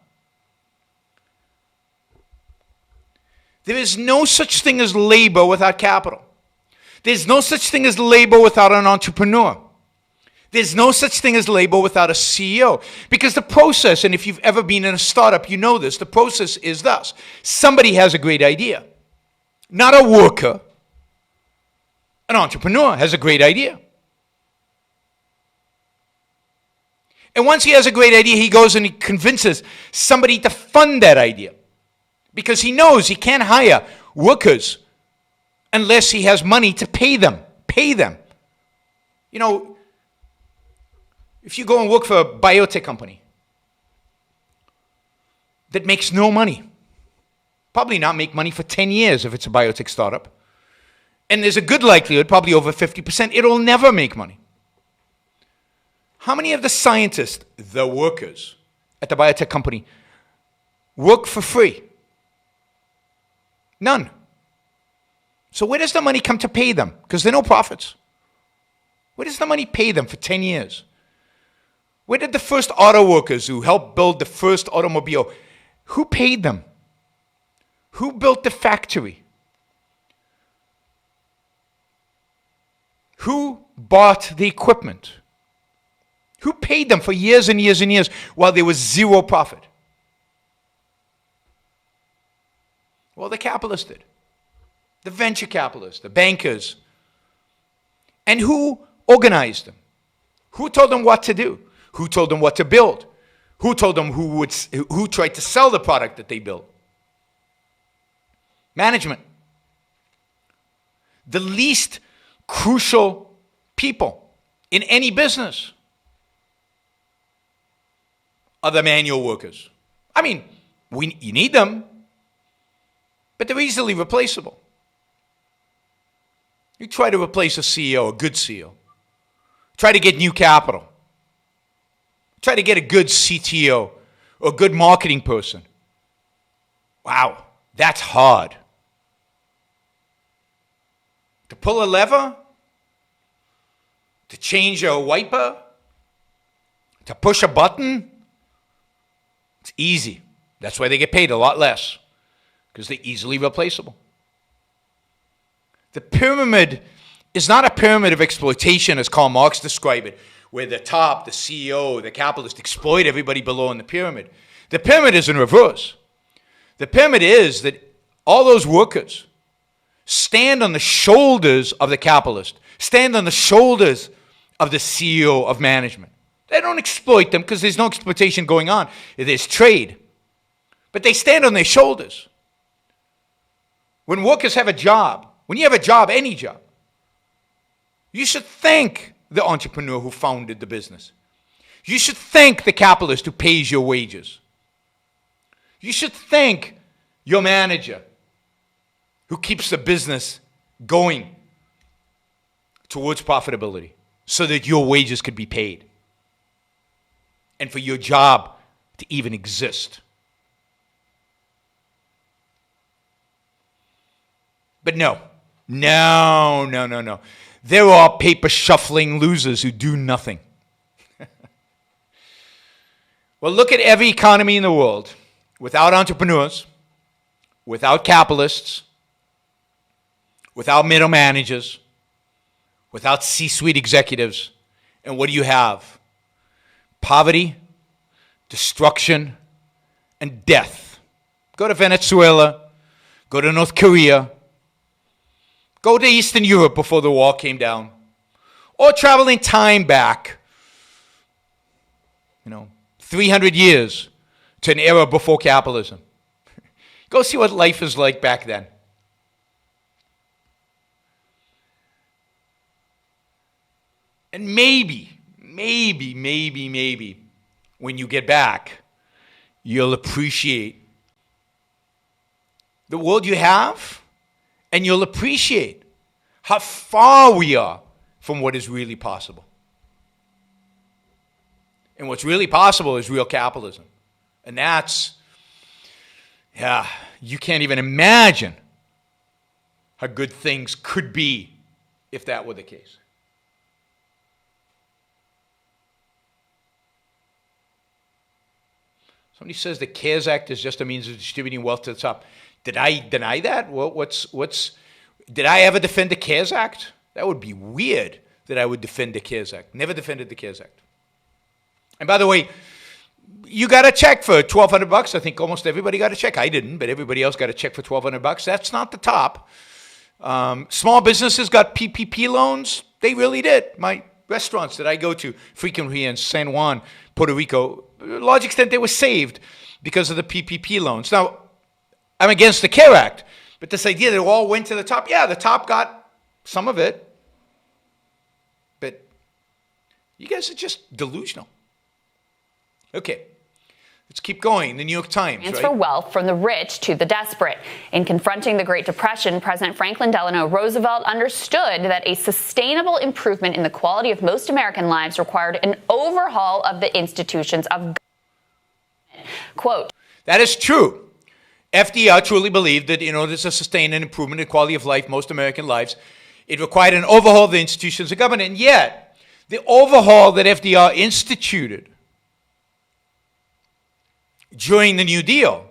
There is no such thing as labor without capital. There's no such thing as labor without an entrepreneur. There's no such thing as labor without a CEO. Because the process, and if you've ever been in a startup, you know this, the process is thus. Somebody has a great idea. Not a worker. An entrepreneur has a great idea. And once he has a great idea, he goes and he convinces somebody to fund that idea. Because he knows he can't hire workers unless he has money to pay them. Pay them. You know, if you go and work for a biotech company that makes no money, probably not make money for 10 years if it's a biotech startup, and there's a good likelihood, probably over 50%, it'll never make money. How many of the scientists, the workers at the biotech company, work for free? None. So where does the money come to pay them? Because there are no profits. Where does the money pay them for 10 years? Where did the first auto workers who helped build the first automobile, who paid them? Who built the factory? Who bought the equipment? Who paid them for years and years and years while there was zero profit? Well, the capitalists did. The venture capitalists, the bankers. And who organized them? Who told them what to do? Who told them what to build? Who told them who tried to sell the product that they built? Management. The least crucial people in any business are the manual workers. I mean, you need them, but they're easily replaceable. You try to replace a CEO, a good CEO. Try to get new capital. Try to get a good CTO or a good marketing person. Wow, that's hard. To pull a lever, to change a wiper, to push a button, it's easy. That's why they get paid a lot less, because they're easily replaceable. The pyramid is not a pyramid of exploitation as Karl Marx described it, where the top, the CEO, the capitalist exploit everybody below in the pyramid. The pyramid is in reverse. The pyramid is that all those workers stand on the shoulders of the capitalist, stand on the shoulders of the CEO of management. They don't exploit them because there's no exploitation going on. There's trade. But they stand on their shoulders. When workers have a job, when you have a job, any job, you should thank the entrepreneur who founded the business. You should thank the capitalist who pays your wages. You should thank your manager who keeps the business going towards profitability so that your wages could be paid and for your job to even exist. But no. There are paper shuffling losers who do nothing. Well, look at every economy in the world without entrepreneurs, without capitalists, without middle managers, without C-suite executives. And what do you have? Poverty, destruction, and death. Go to Venezuela, go to North Korea, go to Eastern Europe before the wall came down, or travel in time back, 300 years to an era before capitalism. Go see what life is like back then. And maybe, when you get back, you'll appreciate the world you have, and you'll appreciate how far we are from what is really possible. And what's really possible is real capitalism. And that's, you can't even imagine how good things could be if that were the case. Somebody says the CARES Act is just a means of distributing wealth to the top. Did I deny that? Did I ever defend the CARES Act? That would be weird. that I would defend the CARES Act. Never defended the CARES Act. And by the way, you got a check for $1,200. I think almost everybody got a check. I didn't, but everybody else got a check for $1,200. That's not the top. Small businesses got PPP loans. They really did. My restaurants that I go to frequently in San Juan, Puerto Rico, to a large extent they were saved because of the PPP loans. Now, I'm against the CARE Act, but this idea that it all went to the top, yeah, the top got some of it, but you guys are just delusional. Okay, let's keep going. The New York Times, Transfer wealth from the rich to the desperate. In confronting the Great Depression, President Franklin Delano Roosevelt understood that a sustainable improvement in the quality of most American lives required an overhaul of the institutions of government. Quote, that is true. FDR truly believed that in order to sustain an improvement in quality of life, most American lives, it required an overhaul of the institutions of government. And yet, the overhaul that FDR instituted during the New Deal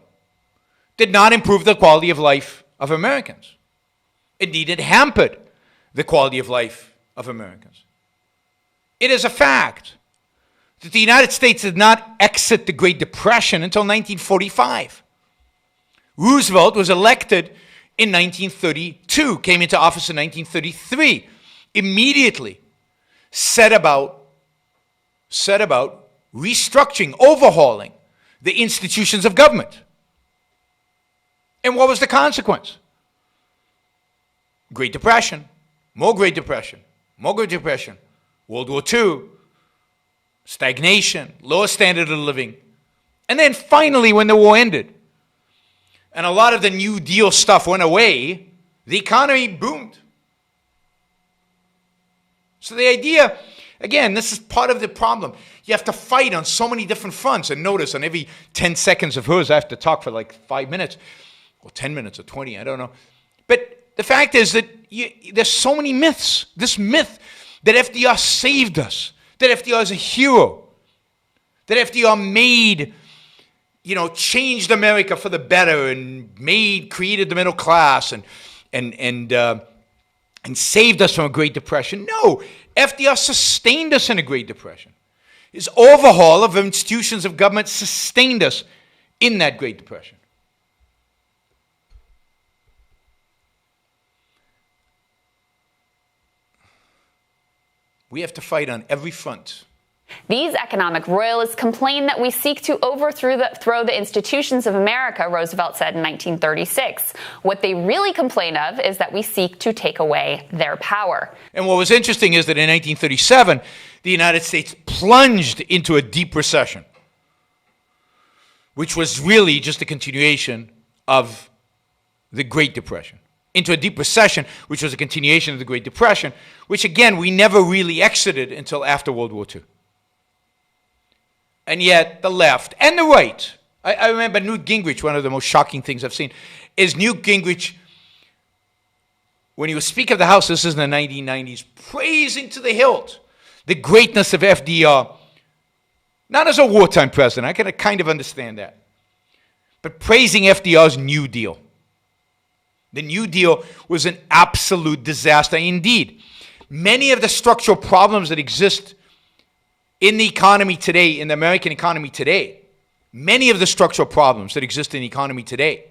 did not improve the quality of life of Americans. Indeed, it hampered the quality of life of Americans. It is a fact that the United States did not exit the Great Depression until 1945. Roosevelt was elected in 1932, came into office in 1933, immediately set about restructuring, overhauling the institutions of government. And what was the consequence? Great Depression, more Great Depression, more Great Depression, World War II, stagnation, lower standard of living. And then finally, when the war ended, and a lot of the New Deal stuff went away, the economy boomed. So the idea, again, this is part of the problem. You have to fight on so many different fronts. And notice, on every 10 seconds of hers, I have to talk for like 5 minutes, or 10 minutes, or 20, I don't know. But the fact is that there's so many myths. This myth that FDR saved us, that FDR is a hero, that FDR made, changed America for the better and created the middle class and saved us from a Great Depression. No, FDR sustained us in a Great Depression. His overhaul of institutions of government sustained us in that Great Depression. We have to fight on every front. These economic royalists complain that we seek to overthrow the institutions of America, Roosevelt said in 1936. What they really complain of is that we seek to take away their power. And what was interesting is that in 1937, the United States plunged into a deep recession, which was really just a continuation of the Great Depression. Into a deep recession, which was a continuation of the Great Depression, which again, we never really exited until after World War II. And yet, the left and the right, I remember Newt Gingrich, one of the most shocking things I've seen, is Newt Gingrich, when he was Speaker of the House, this is in the 1990s, praising to the hilt the greatness of FDR, not as a wartime president, I can kind of understand that, but praising FDR's New Deal. The New Deal was an absolute disaster indeed. Many of the structural problems that exist in the economy today, in the American economy today, many of the structural problems that exist in the economy today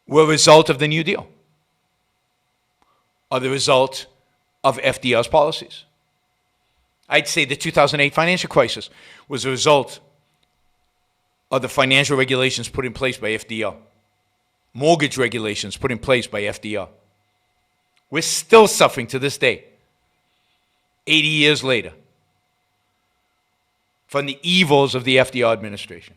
were a result of the New Deal, are the result of FDR's policies. I'd say the 2008 financial crisis was a result of the financial regulations put in place by FDR, mortgage regulations put in place by FDR. We're still suffering to this day, 80 years later, from the evils of the FDR administration.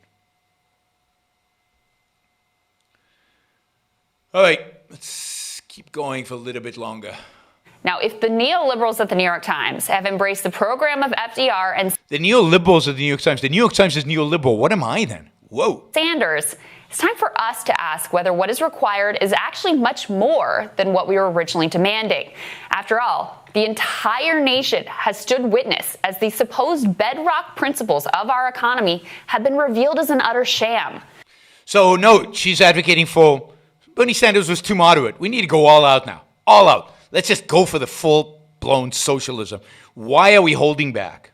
All right, let's keep going for a little bit longer. Now, if the neoliberals at the New York Times have embraced the program of FDR and the neoliberals of the New York Times is neoliberal. What am I then? Whoa. Sanders, it's time for us to ask whether what is required is actually much more than what we were originally demanding. After all, the entire nation has stood witness as the supposed bedrock principles of our economy have been revealed as an utter sham. So note, she's advocating for Bernie Sanders was too moderate. We need to go all out now. All out. Let's just go for the full-blown socialism. Why are we holding back?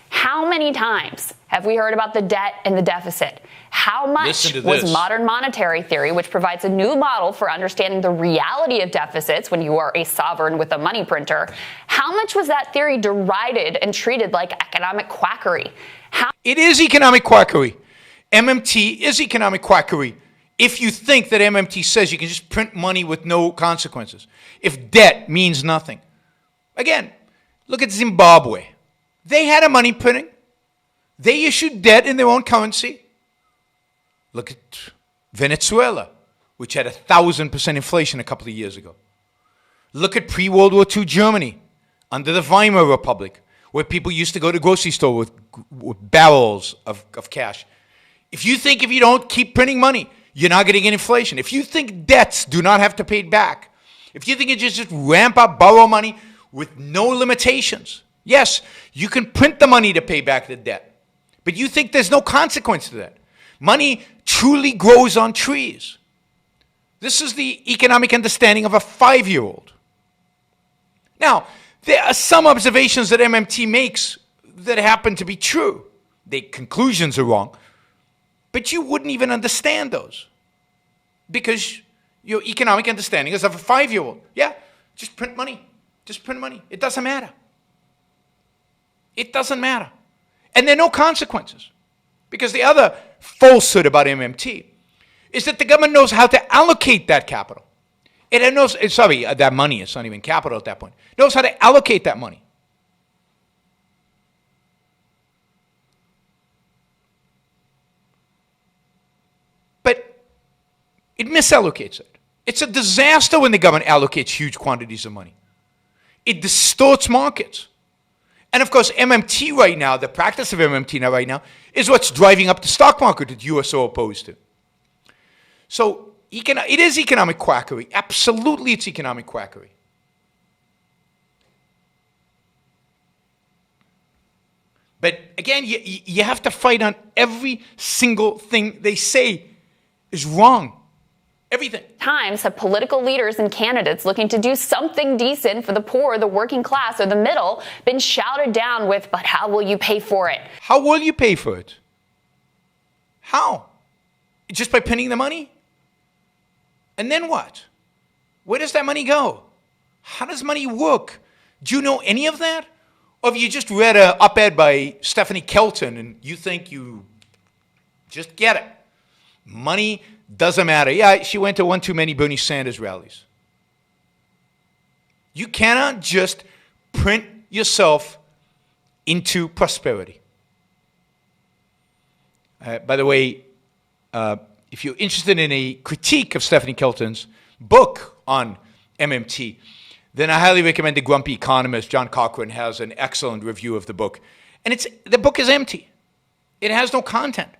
How many times have we heard about the debt and the deficit? How much was modern monetary theory, which provides a new model for understanding the reality of deficits when you are a sovereign with a money printer, how much was that theory derided and treated like economic quackery? It is economic quackery. MMT is economic quackery. If you think that MMT says you can just print money with no consequences, if debt means nothing. Again, look at Zimbabwe. They had a money printing. They issued debt in their own currency. Look at Venezuela, which had 1,000% inflation a couple of years ago. Look at pre-World War II Germany under the Weimar Republic, where people used to go to the grocery store with barrels of cash. If you think if you don't keep printing money, you're not going to get inflation. If you think debts do not have to pay back, if you think you just ramp up, borrow money with no limitations, yes, you can print the money to pay back the debt. But you think there's no consequence to that. Money truly grows on trees. This is the economic understanding of a 5-year-old. Now, there are some observations that MMT makes that happen to be true. The conclusions are wrong. But you wouldn't even understand those because your economic understanding is of a 5-year-old. Yeah, just print money. Just print money. It doesn't matter. It doesn't matter. And there are no consequences. Because the other falsehood about MMT is that the government knows how to allocate that capital. It knows, that money, it's not even capital at that point. It knows how to allocate that money. But it misallocates it. It's a disaster when the government allocates huge quantities of money. It distorts markets. And of course, MMT right now, the practice of MMT now right now, is what's driving up the stock market that you are so opposed to. So it is economic quackery. Absolutely, it's economic quackery. But again, you have to fight on every single thing they say is wrong. Everything. Times have political leaders and candidates looking to do something decent for the poor, the working class, or the middle been shouted down with, but how will you pay for it? How will you pay for it? How? Just by printing the money? And then what? Where does that money go? How does money work? Do you know any of that? Or have you just read an op-ed by Stephanie Kelton and you think you just get it? Money doesn't matter. Yeah, she went to one too many Bernie Sanders rallies. You cannot just print yourself into prosperity. By the way, if you're interested in a critique of Stephanie Kelton's book on MMT, then I highly recommend The Grumpy Economist. John Cochran has an excellent review of the book. And the book is empty. It has no content.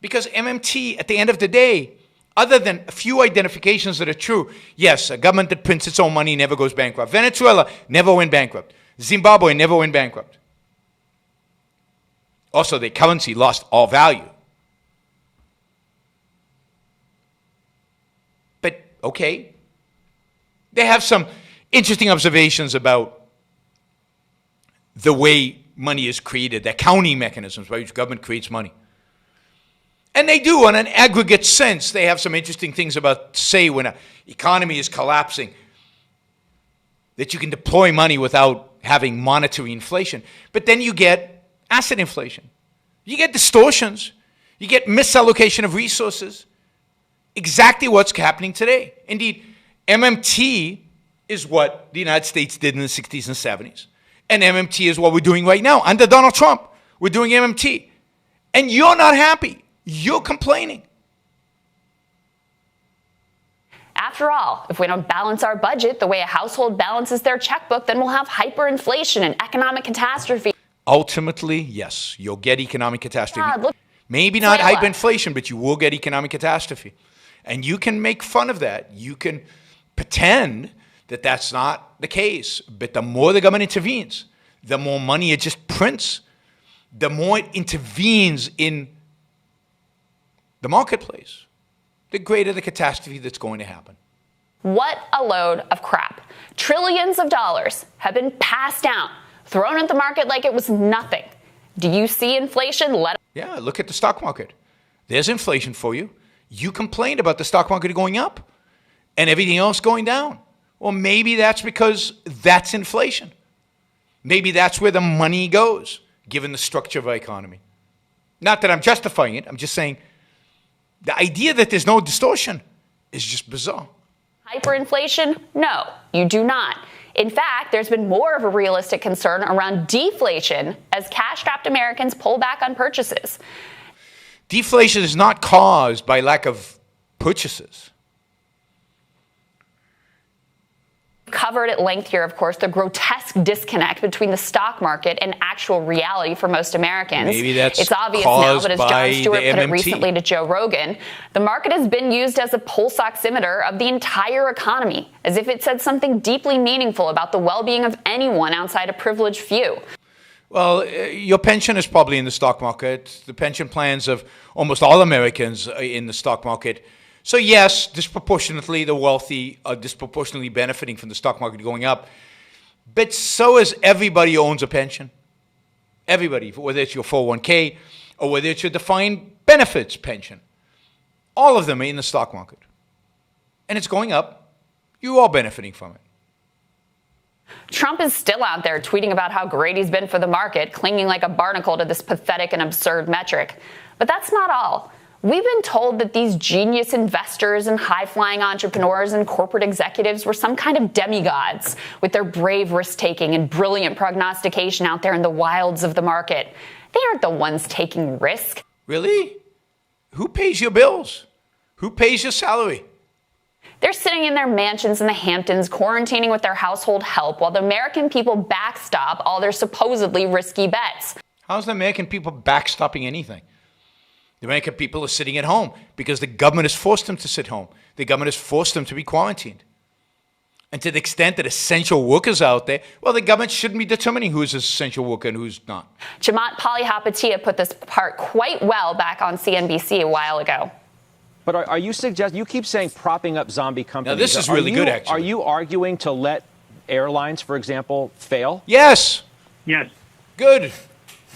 Because MMT, at the end of the day, other than a few identifications that are true, yes, a government that prints its own money never goes bankrupt. Venezuela never went bankrupt. Zimbabwe never went bankrupt. Also, their currency lost all value. But, okay, they have some interesting observations about the way money is created, the accounting mechanisms by which government creates money. And they do, on an aggregate sense. They have some interesting things about, say, when an economy is collapsing, that you can deploy money without having monetary inflation. But then you get asset inflation. You get distortions. You get misallocation of resources. Exactly what's happening today. Indeed, MMT is what the United States did in the 60s and 70s. And MMT is what we're doing right now. Under Donald Trump, we're doing MMT. And you're not happy. You're complaining. After all, if we don't balance our budget the way a household balances their checkbook, then we'll have hyperinflation and economic catastrophe. Ultimately, yes, you'll get economic catastrophe. Maybe not hyperinflation, but you will get economic catastrophe. And you can make fun of that. You can pretend that that's not the case. But the more the government intervenes, the more money it just prints, the more it intervenes in the marketplace. the greater the catastrophe that's going to happen. What a load of crap. Trillions of dollars have been passed down, thrown at the market like it was nothing. Do you see inflation? Yeah, look at the stock market. There's inflation for you. You complained about the stock market going up and everything else going down. Well, maybe that's because that's inflation. Maybe that's where the money goes, given the structure of our economy. Not that I'm justifying it. I'm just saying the idea that there's no distortion is just bizarre. Hyperinflation? No, you do not. In fact, there's been more of a realistic concern around deflation as cash-strapped Americans pull back on purchases. Deflation is not caused by lack of purchases. Covered at length here, of course, the grotesque disconnect between the stock market and actual reality for most Americans. Maybe that's it's obvious now, but as Jon by Stewart the put it MMT. recently to Joe Rogan, the market has been used as a pulse oximeter of the entire economy, as if it said something deeply meaningful about the well-being of anyone outside a privileged few. Well, your pension is probably in the stock market. The pension plans of almost all Americans are in the stock market. So yes, disproportionately, the wealthy are disproportionately benefiting from the stock market going up. But so is everybody who owns a pension. Everybody, whether it's your 401k or whether it's your defined benefits pension. All of them are in the stock market. And it's going up. You're all benefiting from it. Trump is still out there tweeting about how great he's been for the market, clinging like a barnacle to this pathetic and absurd metric. But that's not all. We've been told that these genius investors and high-flying entrepreneurs and corporate executives were some kind of demigods with their brave risk-taking and brilliant prognostication out there in the wilds of the market. They aren't the ones taking risk. Really? Who pays your bills? Who pays your salary? They're sitting in their mansions in the Hamptons, quarantining with their household help, while the American people backstop all their supposedly risky bets. How's the American people backstopping anything? The American people are sitting at home because the government has forced them to sit home. The government has forced them to be quarantined. And to the extent that essential workers are out there, well, the government shouldn't be determining who's an essential worker and who's not. Jamaat Palihapitiya put this part quite well back on CNBC a while ago. But are you suggesting, you keep saying propping up zombie companies. Now, this is really good, actually. Are you arguing to let airlines, for example, fail? Yes. Yes. Good.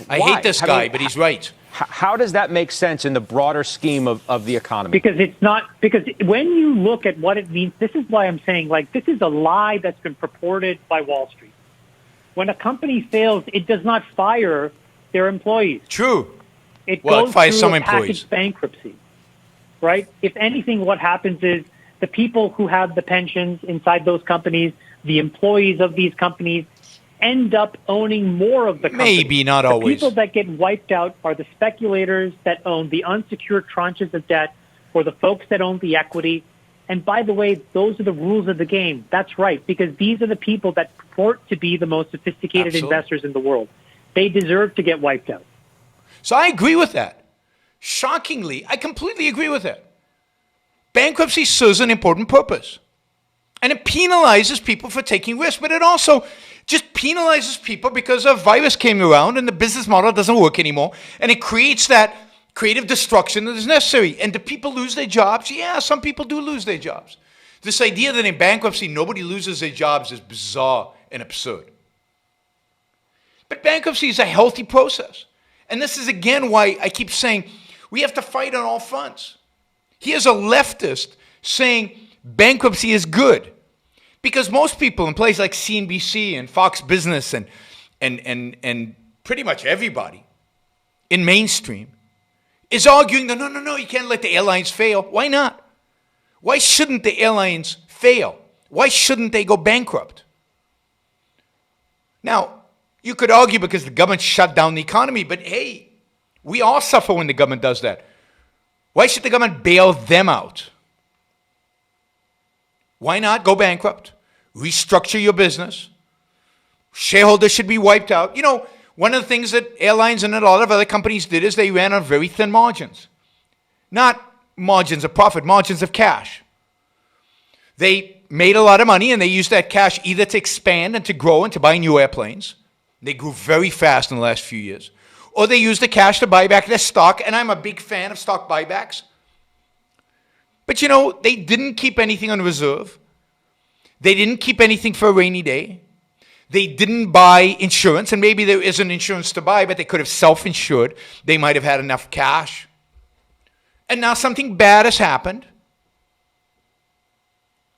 I Why? hate this guy, but he's right. How does that make sense in the broader scheme of the economy? Because it's not, because when you look at what it means, this is why I'm saying, like, this is a lie that's been purported by Wall Street. When a company fails, it does not fire their employees. True. It Well, it goes fires through some a employees. packaged bankruptcy, right? If anything, what happens is the people who have the pensions inside those companies, the employees of these companies, end up owning more of the company. Maybe, not the always. People that get wiped out are the speculators that own the unsecured tranches of debt, or the folks that own the equity. And by the way, those are the rules of the game. That's right, because these are the people that purport to be the most sophisticated Absolutely. investors in the world. They deserve to get wiped out. So I agree with that. Shockingly, I completely agree with that. Bankruptcy serves an important purpose. And it penalizes people for taking risks, but it also just penalizes people because a virus came around and the business model doesn't work anymore, and it creates that creative destruction that is necessary. And do people lose their jobs? Yeah, some people do lose their jobs. This idea that in bankruptcy nobody loses their jobs is bizarre and absurd. But bankruptcy is a healthy process. And this is again why I keep saying we have to fight on all fronts. Here's a leftist saying bankruptcy is good. Because most people in places like CNBC and Fox Business and pretty much everybody in mainstream is arguing that no, you can't let the airlines fail. Why not? Why shouldn't the airlines fail? Why shouldn't they go bankrupt? Now, you could argue because the government shut down the economy, but hey, we all suffer when the government does that. Why should the government bail them out? Why not go bankrupt? Restructure your business. Shareholders should be wiped out. You know, one of the things that airlines and a lot of other companies did is they ran on very thin margins. Not margins of profit, margins of cash. They made a lot of money and they used that cash either to expand and to grow and to buy new airplanes. They grew very fast in the last few years. Or they used the cash to buy back their stock, and I'm a big fan of stock buybacks. But they didn't keep anything on reserve. They didn't keep anything for a rainy day. They didn't buy insurance, and maybe there isn't insurance to buy, but they could have self-insured. They might have had enough cash. And now something bad has happened.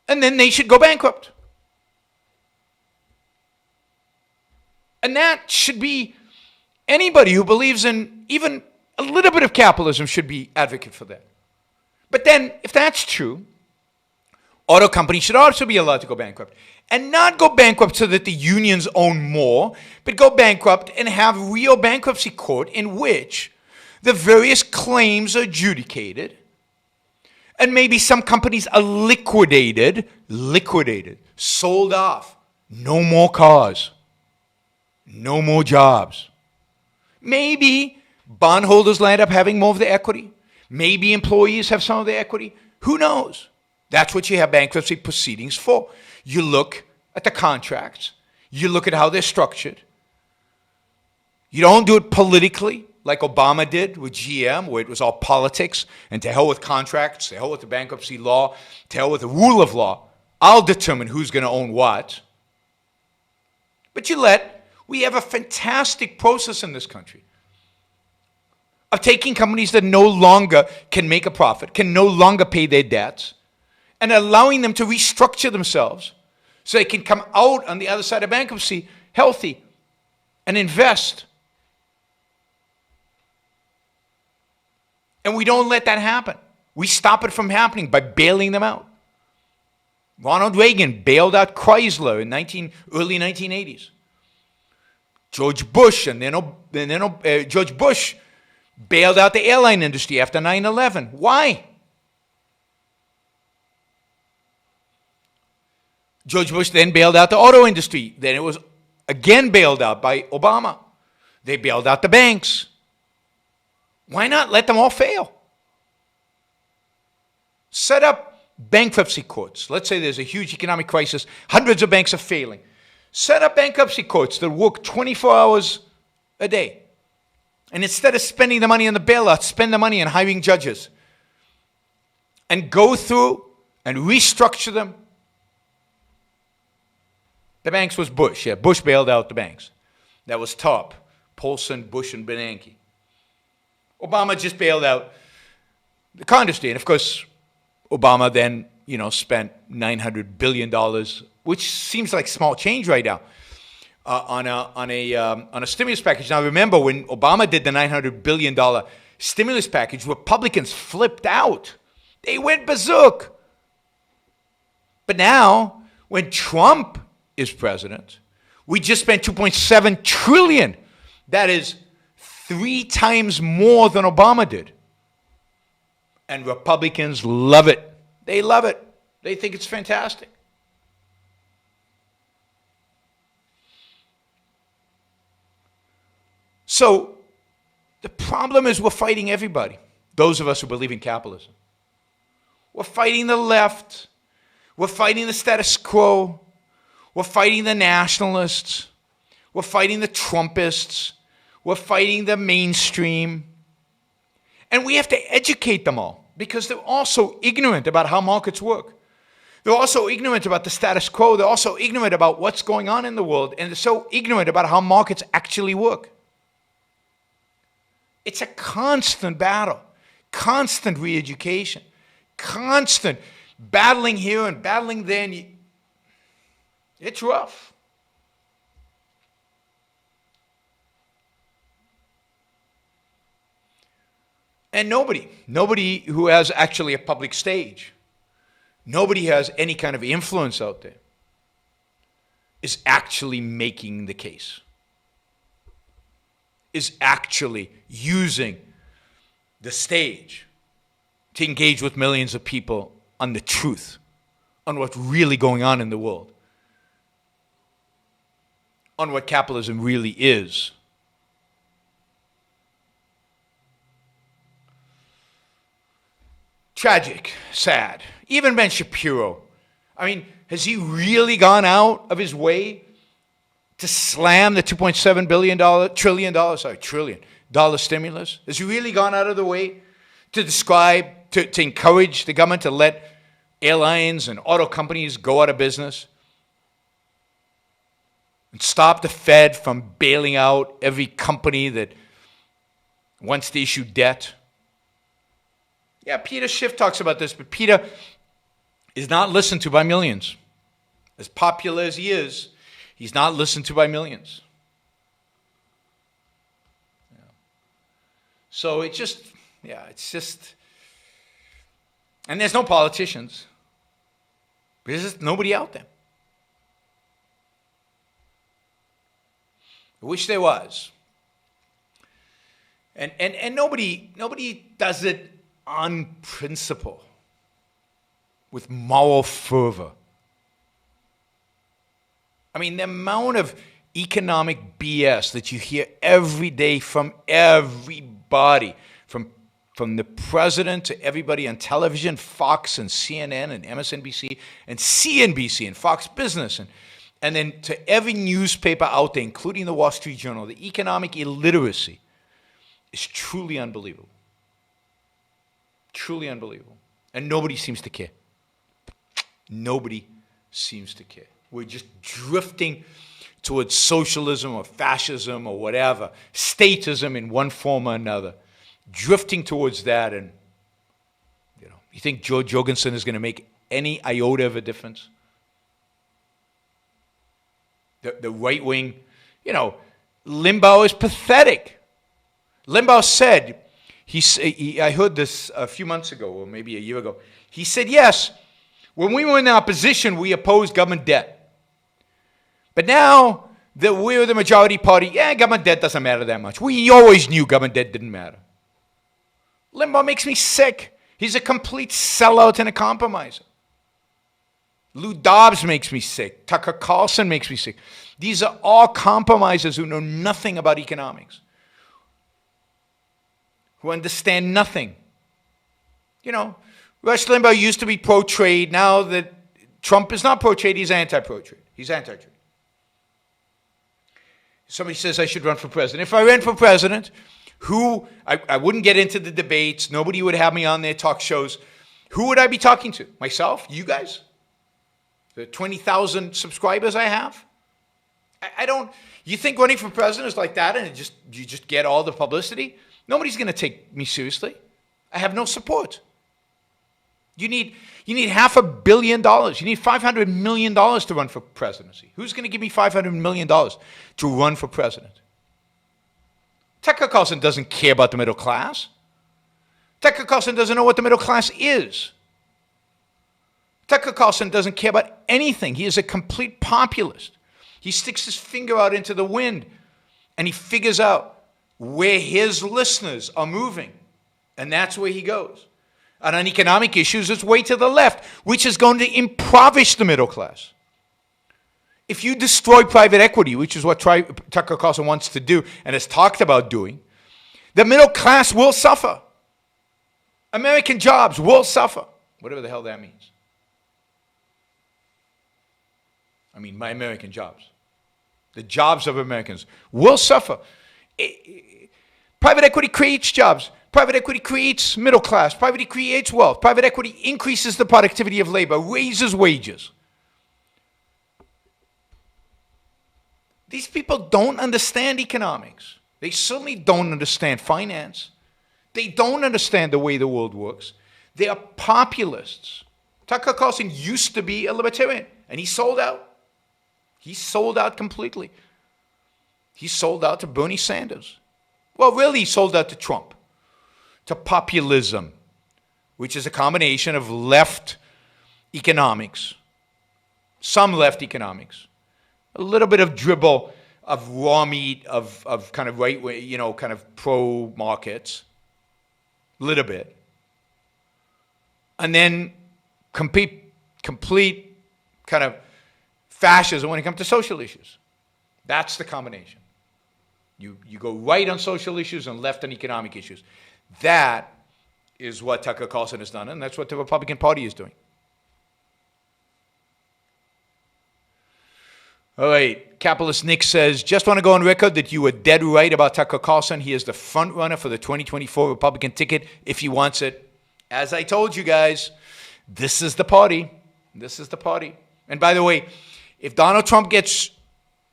And then they should go bankrupt. And that should be, anybody who believes in even a little bit of capitalism should be advocate for that. But then, if that's true, auto companies should also be allowed to go bankrupt. And not go bankrupt so that the unions own more, but go bankrupt and have real bankruptcy court in which the various claims are adjudicated, and maybe some companies are liquidated, sold off. No more cars. No more jobs. Maybe bondholders land up having more of the equity. Maybe employees have some of the equity. Who knows? That's what you have bankruptcy proceedings for. You look at the contracts. You look at how they're structured. You don't do it politically like Obama did with GM, where it was all politics, and to hell with contracts, to hell with the bankruptcy law, to hell with the rule of law. I'll determine who's going to own what. But we have a fantastic process in this country of taking companies that no longer can make a profit, can no longer pay their debts, and allowing them to restructure themselves so they can come out on the other side of bankruptcy healthy and invest. And we don't let that happen. We stop it from happening by bailing them out. Ronald Reagan bailed out Chrysler in early 1980s. George Bush George Bush bailed out the airline industry after 9/11. Why? George Bush then bailed out the auto industry. Then it was again bailed out by Obama. They bailed out the banks. Why not let them all fail? Set up bankruptcy courts. Let's say there's a huge economic crisis. Hundreds of banks are failing. Set up bankruptcy courts that work 24 hours a day. And instead of spending the money on the bailout, spend the money on hiring judges. And go through and restructure them. The banks was Bush. Yeah, Bush bailed out the banks. That was top. Paulson, Bush, and Bernanke. Obama just bailed out the car industry. And of course, Obama then, spent $900 billion, which seems like small change right now, on a stimulus package. Now remember, when Obama did the $900 billion stimulus package, Republicans flipped out. They went berserk. But now, when Trump is president, we just spent $2.7 trillion. That is 3 times more than Obama did. And Republicans love it. They love it. They think it's fantastic. So the problem is we're fighting everybody. Those of us who believe in capitalism. We're fighting the left. We're fighting the status quo. We're fighting the nationalists. We're fighting the Trumpists. We're fighting the mainstream. And we have to educate them all because they're also ignorant about how markets work. They're also ignorant about the status quo. They're also ignorant about what's going on in the world. And they're so ignorant about how markets actually work. It's a constant battle, constant re-education, constant battling here and battling there. And it's rough. And nobody who has actually a public stage, nobody has any kind of influence out there, is actually making the case, is actually using the stage to engage with millions of people on the truth, on what's really going on in the world, on what capitalism really is. Tragic, sad. Even Ben Shapiro. I mean, has he really gone out of his way to slam the $2.7 trillion stimulus? Has he really gone out of the way to describe to encourage the government to let airlines and auto companies go out of business and stop the Fed from bailing out every company that wants to issue debt. Yeah, Peter Schiff talks about this, but Peter is not listened to by millions. As popular as he is, he's not listened to by millions. Yeah. So it's just, and there's no politicians. There's just nobody out there. I wish there was. And nobody does it on principle, with moral fervor. I mean, the amount of economic BS that you hear every day from everybody, from the president to everybody on television, Fox and CNN and MSNBC and CNBC and Fox Business, and then to every newspaper out there, including the Wall Street Journal, the economic illiteracy is truly unbelievable. Truly unbelievable. And nobody seems to care. Nobody seems to care. We're just drifting towards socialism or fascism or whatever, statism in one form or another, drifting towards that. And, you think Joe Jorgensen is going to make any iota of a difference? The right wing, Limbaugh is pathetic. Limbaugh said, I heard this a few months ago, or maybe a year ago. He said, yes, when we were in opposition, we opposed government debt. But now that we're the majority party, government debt doesn't matter that much. We always knew government debt didn't matter. Limbaugh makes me sick. He's a complete sellout and a compromiser. Lou Dobbs makes me sick. Tucker Carlson makes me sick. These are all compromisers who know nothing about economics, who understand nothing. Rush Limbaugh used to be pro-trade. Now that Trump is not pro-trade, he's anti-pro-trade. He's anti-trade. Somebody says I should run for president. If I ran for president, I wouldn't get into the debates. Nobody would have me on their talk shows. Who would I be talking to? Myself? You guys? The 20,000 subscribers I have? I don't. You think running for president is like that, and you just get all the publicity? Nobody's going to take me seriously. I have no support. You need $500 million. You need $500 million to run for presidency. Who's going to give me $500 million to run for president? Tucker Carlson doesn't care about the middle class. Tucker Carlson doesn't know what the middle class is. Tucker Carlson doesn't care about anything. He is a complete populist. He sticks his finger out into the wind, and he figures out where his listeners are moving, and that's where he goes. And on economic issues, it's way to the left, which is going to impoverish the middle class. If you destroy private equity, which is what Tucker Carlson wants to do and has talked about doing, the middle class will suffer. American jobs will suffer, whatever the hell that means. I mean, my American jobs. The jobs of Americans will suffer. Private equity creates jobs. Private equity creates middle class. Private equity creates wealth. Private equity increases the productivity of labor, raises wages. These people don't understand economics. They certainly don't understand finance. They don't understand the way the world works. They are populists. Tucker Carlson used to be a libertarian, and he sold out. He sold out completely. He sold out to Bernie Sanders. Well, really, he sold out to Trump, to populism, which is a combination of left economics, some left economics, a little bit of dribble of raw meat, of kind of right, kind of pro-markets, a little bit. And then complete kind of fascism when it comes to social issues. That's the combination. You go right on social issues and left on economic issues. That is what Tucker Carlson has done, and that's what the Republican Party is doing. All right, Capitalist Nick says, just want to go on record that you were dead right about Tucker Carlson. He is the front runner for the 2024 Republican ticket if he wants it. As I told you guys, this is the party. This is the party. And by the way, if Donald Trump gets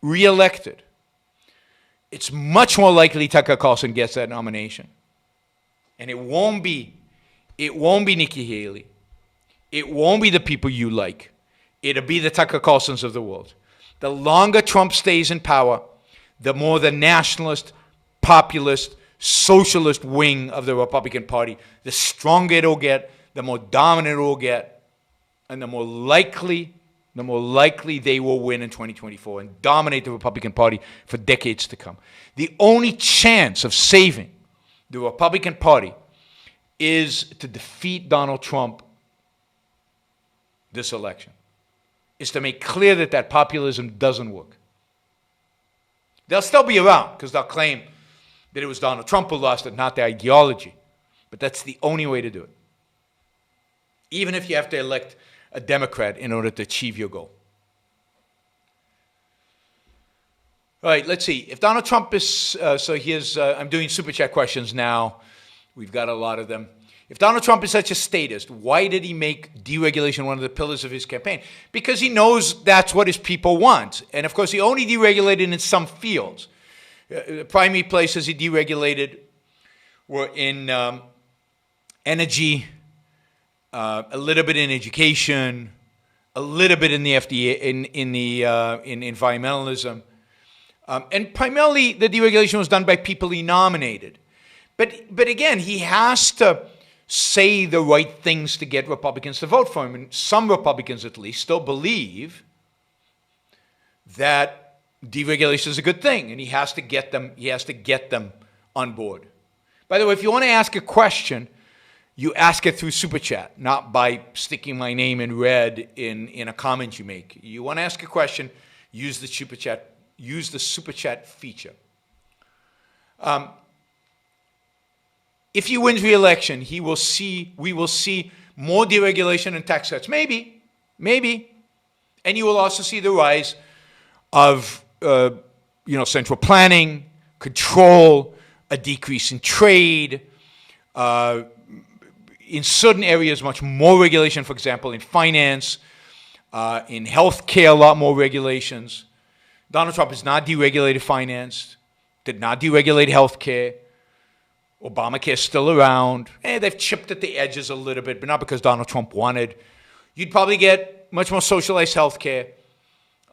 reelected, it's much more likely Tucker Carlson gets that nomination. And it won't be Nikki Haley. It won't be the people you like. It'll be the Tucker Carlsons of the world. The longer Trump stays in power, the more the nationalist, populist, socialist wing of the Republican Party, the stronger it'll get, the more dominant it will get, and the more likely they will win in 2024 and dominate the Republican Party for decades to come. The only chance of saving the Republican Party is to defeat Donald Trump this election, is to make clear that populism doesn't work. They'll still be around because they'll claim that it was Donald Trump who lost it, not the ideology. But that's the only way to do it. Even if you have to elect a Democrat in order to achieve your goal. All right, let's see. If Donald Trump is, I'm doing Super Chat questions now. We've got a lot of them. If Donald Trump is such a statist, why did he make deregulation one of the pillars of his campaign? Because he knows that's what his people want. And of course, he only deregulated in some fields. The primary places he deregulated were in energy, a little bit in education, a little bit in the FDA, in environmentalism, and primarily the deregulation was done by people he nominated. But again, he has to say the right things to get Republicans to vote for him, and some Republicans at least still believe that deregulation is a good thing, and he has to get them. He has to get them on board. By the way, if you want to ask a question, you ask it through Super Chat, not by sticking my name in red in a comment you make. You want to ask a question, use the Super Chat. Use the Super Chat feature. If he wins re-election, we will see more deregulation and tax cuts. Maybe, and you will also see the rise of central planning, control, a decrease in trade, in certain areas much more regulation, for example, in finance, in healthcare, a lot more regulations. Donald Trump has not deregulated finance, did not deregulate healthcare. Obamacare is still around. They've chipped at the edges a little bit, but not because Donald Trump wanted. You'd probably get much more socialized healthcare.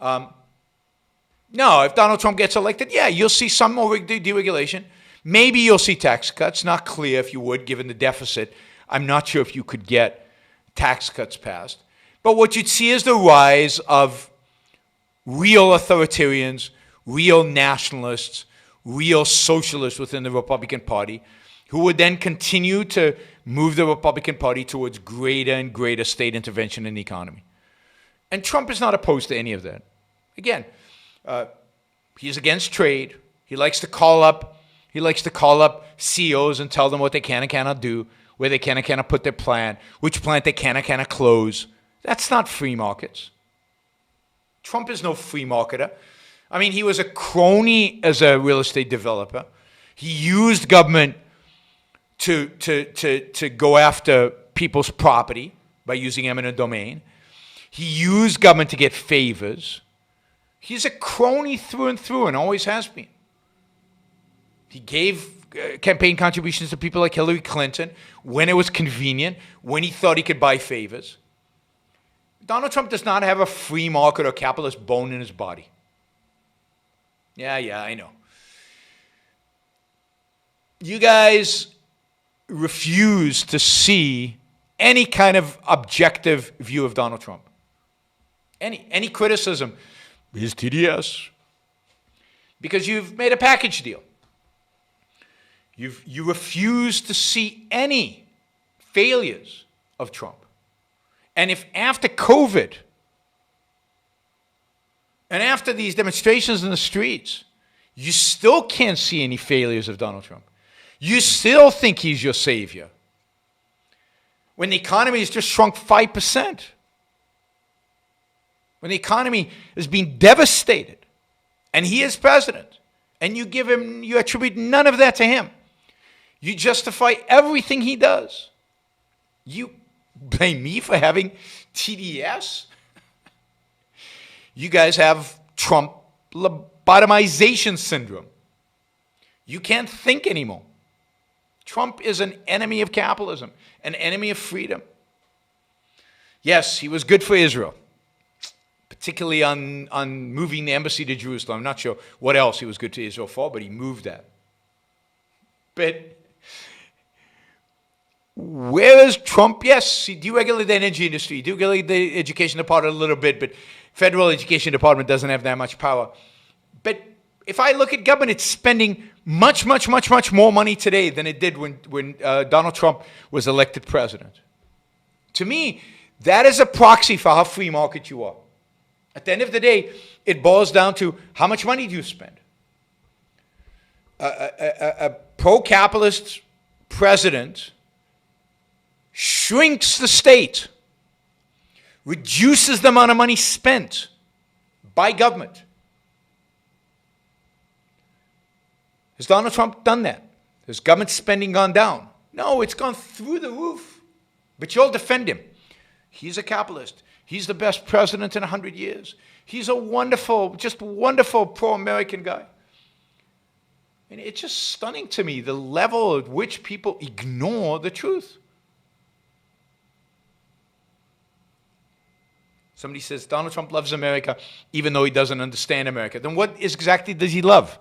No, if Donald Trump gets elected, yeah, you'll see some more deregulation. Maybe you'll see tax cuts. Not clear if you would, given the deficit. I'm not sure if you could get tax cuts passed. But what you'd see is the rise of real authoritarians, real nationalists, real socialists within the Republican Party, who would then continue to move the Republican Party towards greater and greater state intervention in the economy. And Trump is not opposed to any of that. Again, he's against trade. He likes to call up CEOs and tell them what they can and cannot do, where they can and cannot put their plan, which plant they can and cannot close. That's not free markets. Trump is no free marketer. I mean, he was a crony as a real estate developer. He used government to go after people's property by using eminent domain. He used government to get favors. He's a crony through and through and always has been. He gave campaign contributions to people like Hillary Clinton when it was convenient, when he thought he could buy favors. Donald Trump does not have a free market or capitalist bone in his body. Yeah, I know. You guys refuse to see any kind of objective view of Donald Trump. Any criticism is TDS. Because you've made a package deal. You refuse to see any failures of Trump. And if after COVID and after these demonstrations in the streets, you still can't see any failures of Donald Trump, you still think he's your savior, when the economy has just shrunk 5%, when the economy is being devastated, and he is president, and you attribute none of that to him, you justify everything he does You blame me for having TDS? You guys have Trump lobotomization syndrome. You can't think anymore. Trump is an enemy of capitalism, an enemy of freedom. Yes, he was good for Israel, particularly on moving the embassy to Jerusalem. I'm not sure what else he was good to Israel for, but he moved that. But where is Trump? Yes, he deregulated the energy industry, deregulated the education department a little bit, but federal education department doesn't have that much power. But if I look at government, it's spending much, much, much, much more money today than it did when Donald Trump was elected president. To me, that is a proxy for how free market you are. At the end of the day, it boils down to how much money do you spend? A pro-capitalist president shrinks the state, reduces the amount of money spent by government. Has Donald Trump done that? Has government spending gone down? No, it's gone through the roof. But you'll defend him. He's a capitalist. He's the best president in 100 years. He's a wonderful, just wonderful pro-American guy. And it's just stunning to me the level at which people ignore the truth. Somebody says Donald Trump loves America even though he doesn't understand America. Then what exactly does he love?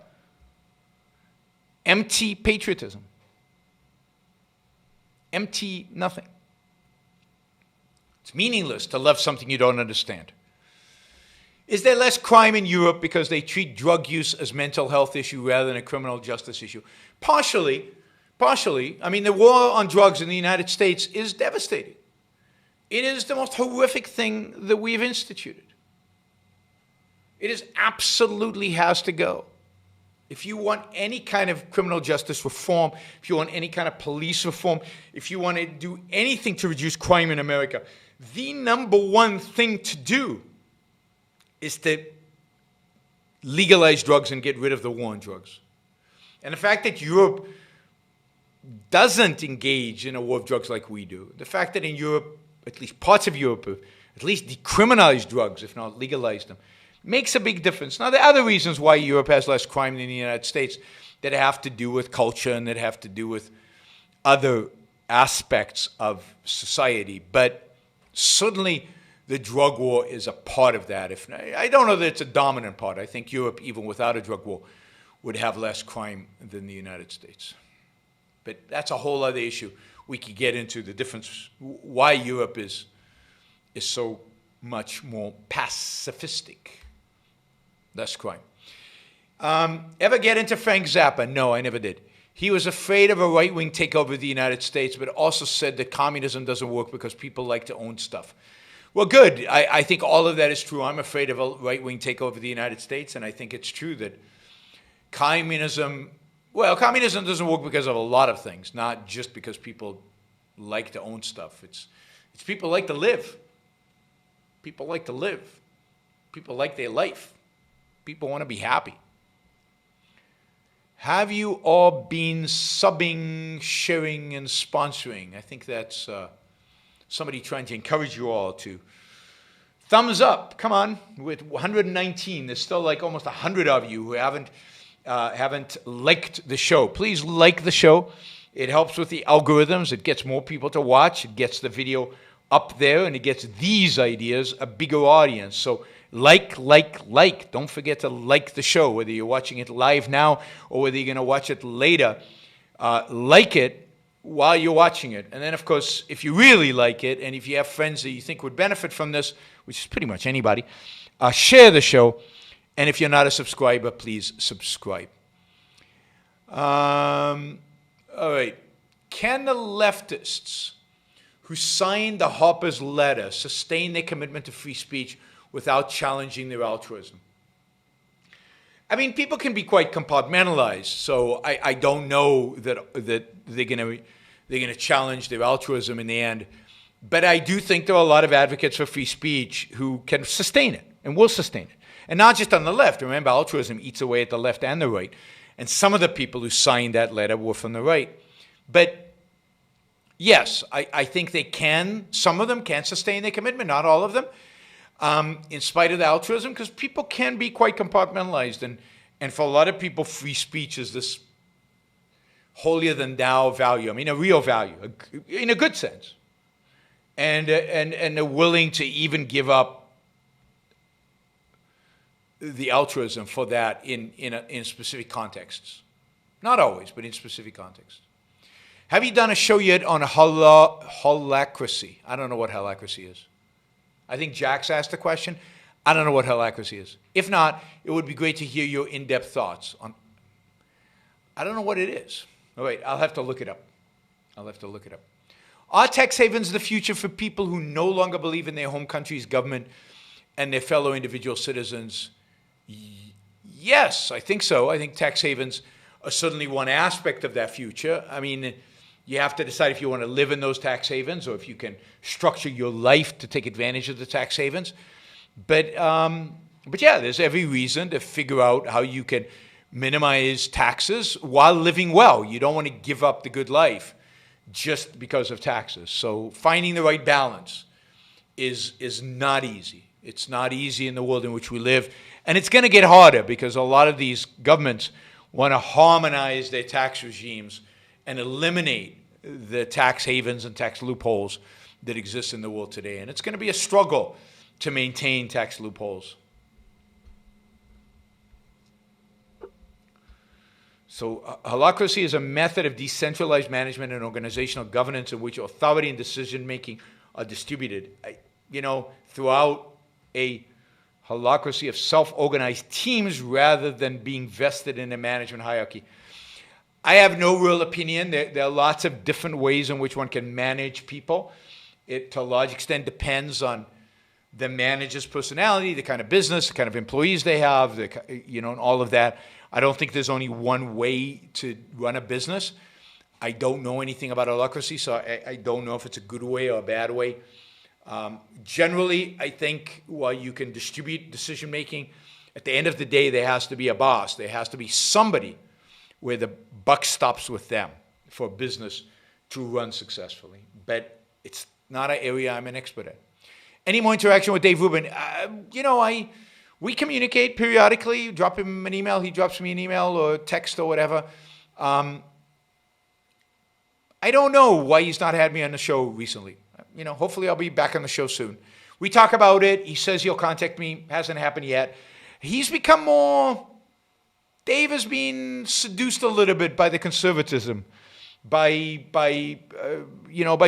Empty patriotism. Empty nothing. It's meaningless to love something you don't understand. Is there less crime in Europe because they treat drug use as a mental health issue rather than a criminal justice issue? Partially. I mean, the war on drugs in the United States is devastating. It is the most horrific thing that we've instituted. It is absolutely has to go. If you want any kind of criminal justice reform, if you want any kind of police reform, if you want to do anything to reduce crime in America, the number one thing to do is to legalize drugs and get rid of the war on drugs. And the fact that Europe doesn't engage in a war of drugs like we do, the fact that in Europe, at least parts of Europe, at least decriminalize drugs, if not legalize them, makes a big difference. Now, there are other reasons why Europe has less crime than the United States that have to do with culture and that have to do with other aspects of society. But certainly the drug war is a part of that. If not, I don't know that it's a dominant part. I think Europe, even without a drug war, would have less crime than the United States. But that's a whole other issue. We could get into the difference, why Europe is so much more pacifistic. Less crime. Ever get into Frank Zappa? No, I never did. He was afraid of a right-wing takeover of the United States, but also said that communism doesn't work because people like to own stuff. Well, good. I think all of that is true. I'm afraid of a right-wing takeover of the United States, and I think it's true that communism doesn't work because of a lot of things, not just because people like to own stuff. It's people like to live. People like to live. People like their life. People want to be happy. Have you all been subbing, sharing, and sponsoring? I think that's somebody trying to encourage you all to thumbs up. Come on, with 119, there's still like almost 100 of you who haven't liked the show. Please like the show. It helps with the algorithms. It gets more people to watch. It gets the video up there, and it gets these ideas a bigger audience. So like. Don't forget to like the show, whether you're watching it live now or whether you're going to watch it later. Like it while you're watching it. And then, of course, if you really like it and if you have friends that you think would benefit from this, which is pretty much anybody, share the show. And if you're not a subscriber, please subscribe. All right. Can the leftists who signed the Harper's letter sustain their commitment to free speech without challenging their altruism? I mean, people can be quite compartmentalized, so I don't know that they're going to challenge their altruism in the end. But I do think there are a lot of advocates for free speech who can sustain it and will sustain it. And not just on the left. Remember, altruism eats away at the left and the right. And some of the people who signed that letter were from the right. But yes, I think they can, some of them can sustain their commitment, not all of them, in spite of the altruism, because people can be quite compartmentalized. And for a lot of people, free speech is this holier than thou value. I mean, a real value, in a good sense. And they're willing to even give up the altruism for that in specific contexts. Not always, but in specific contexts. Have you done a show yet on holacracy? I don't know what holacracy is. I think Jack's asked the question. I don't know what holacracy is. If not, it would be great to hear your in-depth thoughts on. I don't know what it is. All right, I'll have to look it up. Are tax havens the future for people who no longer believe in their home country's government and their fellow individual citizens? Yes, I think so. I think tax havens are certainly one aspect of that future. I mean, you have to decide if you want to live in those tax havens or if you can structure your life to take advantage of the tax havens. But yeah, there's every reason to figure out how you can minimize taxes while living well. You don't want to give up the good life just because of taxes. So finding the right balance is not easy. It's not easy in the world in which we live. And it's going to get harder because a lot of these governments want to harmonize their tax regimes and eliminate the tax havens and tax loopholes that exist in the world today. And it's going to be a struggle to maintain tax loopholes. So holacracy is a method of decentralized management and organizational governance in which authority and decision-making are distributed. Throughout a holacracy of self-organized teams rather than being vested in a management hierarchy. I have no real opinion. There are lots of different ways in which one can manage people. It, to a large extent, depends on the manager's personality, the kind of business, the kind of employees they have, and all of that. I don't think there's only one way to run a business. I don't know anything about holacracy, so I don't know if it's a good way or a bad way. Generally, I think while you can distribute decision-making, at the end of the day, there has to be a boss. There has to be somebody where the buck stops with them for business to run successfully. But it's not an area I'm an expert at. Any more interaction with Dave Rubin? We communicate periodically. Drop him an email. He drops me an email or text or whatever. I don't know why he's not had me on the show recently. Hopefully I'll be back on the show soon. We talk about it. He says he'll contact me. Hasn't happened yet. He's become more... Dave has been seduced a little bit by the conservatism, by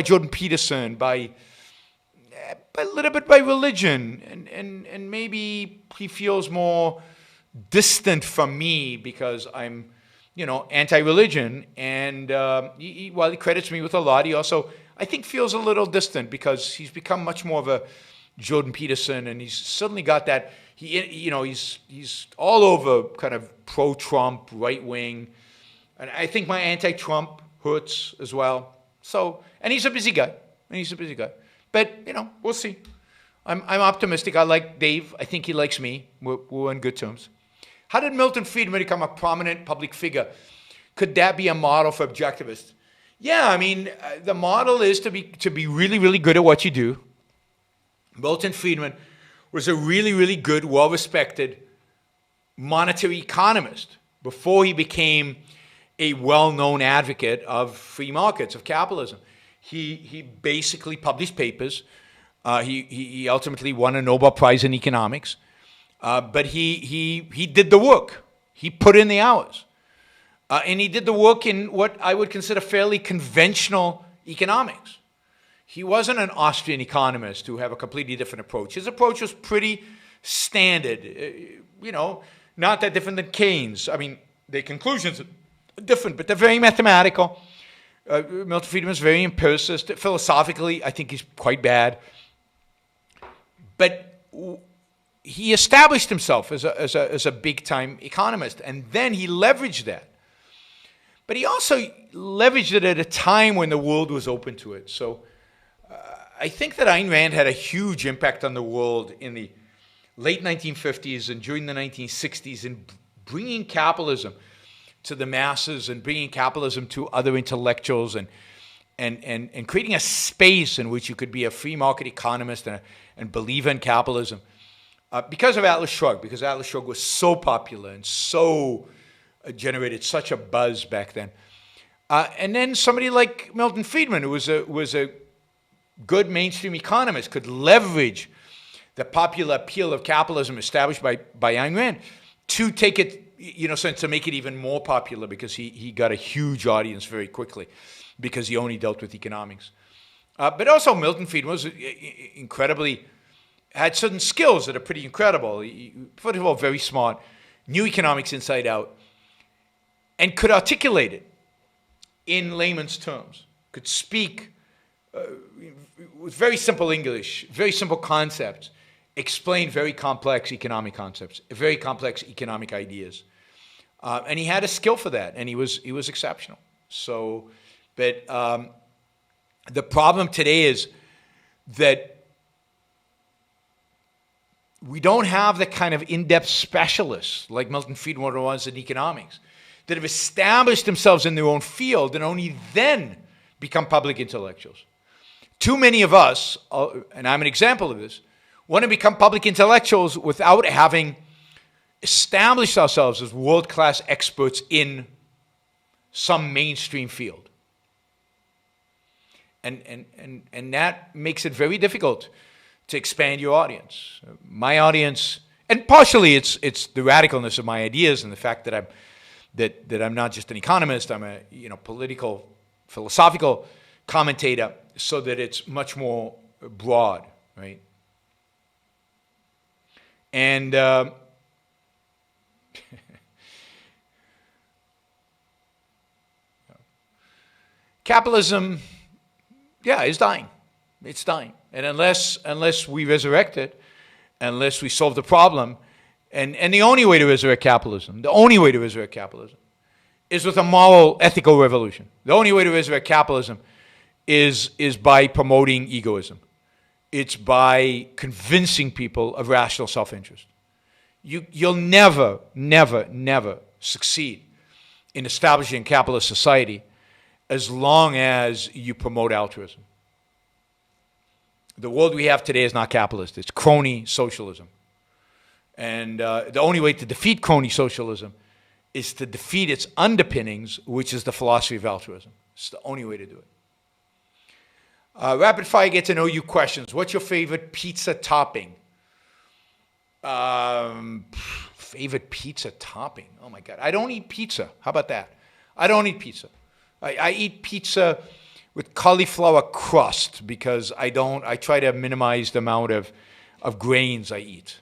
Jordan Peterson, by a little bit by religion, and maybe he feels more distant from me because I'm, anti-religion. And while he credits me with a lot, he also, I think, feels a little distant because he's become much more of a Jordan Peterson, and he's suddenly got that. He's all over kind of pro-Trump, right-wing, and I think my anti-Trump hurts as well. So, and he's a busy guy, But we'll see. I'm optimistic. I like Dave. I think he likes me. We're on good terms. How did Milton Friedman become a prominent public figure? Could that be a model for objectivists? Yeah, I mean, the model is to be really, really good at what you do. Milton Friedman was a really, really good, well-respected monetary economist before he became a well-known advocate of free markets, of capitalism. He basically published papers. He ultimately won a Nobel Prize in economics. But he did the work. He put in the hours. And he did the work in what I would consider fairly conventional economics. He wasn't an Austrian economist who have a completely different approach. His approach was pretty standard, not that different than Keynes. I mean, the conclusions are different, but they're very mathematical. Milton Friedman is very empiricist. Philosophically, I think he's quite bad. But he established himself as a big-time economist, and then he leveraged that. But he also leveraged it at a time when the world was open to it. So I think that Ayn Rand had a huge impact on the world in the late 1950s and during the 1960s in bringing capitalism to the masses and bringing capitalism to other intellectuals and creating a space in which you could be a free market economist and believe in capitalism. Because of Atlas Shrugged, because Atlas Shrugged was so popular and so generated such a buzz back then. And then somebody like Milton Friedman, who was a good mainstream economist, could leverage the popular appeal of capitalism established by Ayn Rand to take it, to make it even more popular, because he got a huge audience very quickly because he only dealt with economics. But also Milton Friedman was had certain skills that are pretty incredible. First of all, very smart, knew economics inside out, and could articulate it in layman's terms, could speak with very simple English, very simple concepts, explain very complex economic concepts, very complex economic ideas. And he had a skill for that, and he was exceptional. So, but the problem today is that we don't have the kind of in-depth specialists like Milton Friedman was in economics that have established themselves in their own field and only then become public intellectuals. Too many of us, and I'm an example of this, want to become public intellectuals without having established ourselves as world-class experts in some mainstream field. And that makes it very difficult to expand your audience. My audience, and partially it's the radicalness of my ideas and the fact that I'm not just an economist, I'm a political, philosophical commentator, so that it's much more broad, right? And capitalism, is dying. It's dying. And unless we resurrect it, unless we solve the problem, and the only way to resurrect capitalism, is with a moral, ethical revolution. The only way to resurrect capitalism is by promoting egoism. It's by convincing people of rational self-interest. You'll never, never, never succeed in establishing a capitalist society as long as you promote altruism. The world we have today is not capitalist. It's crony socialism. And the only way to defeat crony socialism is to defeat its underpinnings, which is the philosophy of altruism. It's the only way to do it. Rapid fire get to know you questions. What's your favorite pizza topping? Favorite pizza topping? Oh my God. I don't eat pizza. How about that? I don't eat pizza. I eat pizza with cauliflower crust because I try to minimize the amount of grains I eat.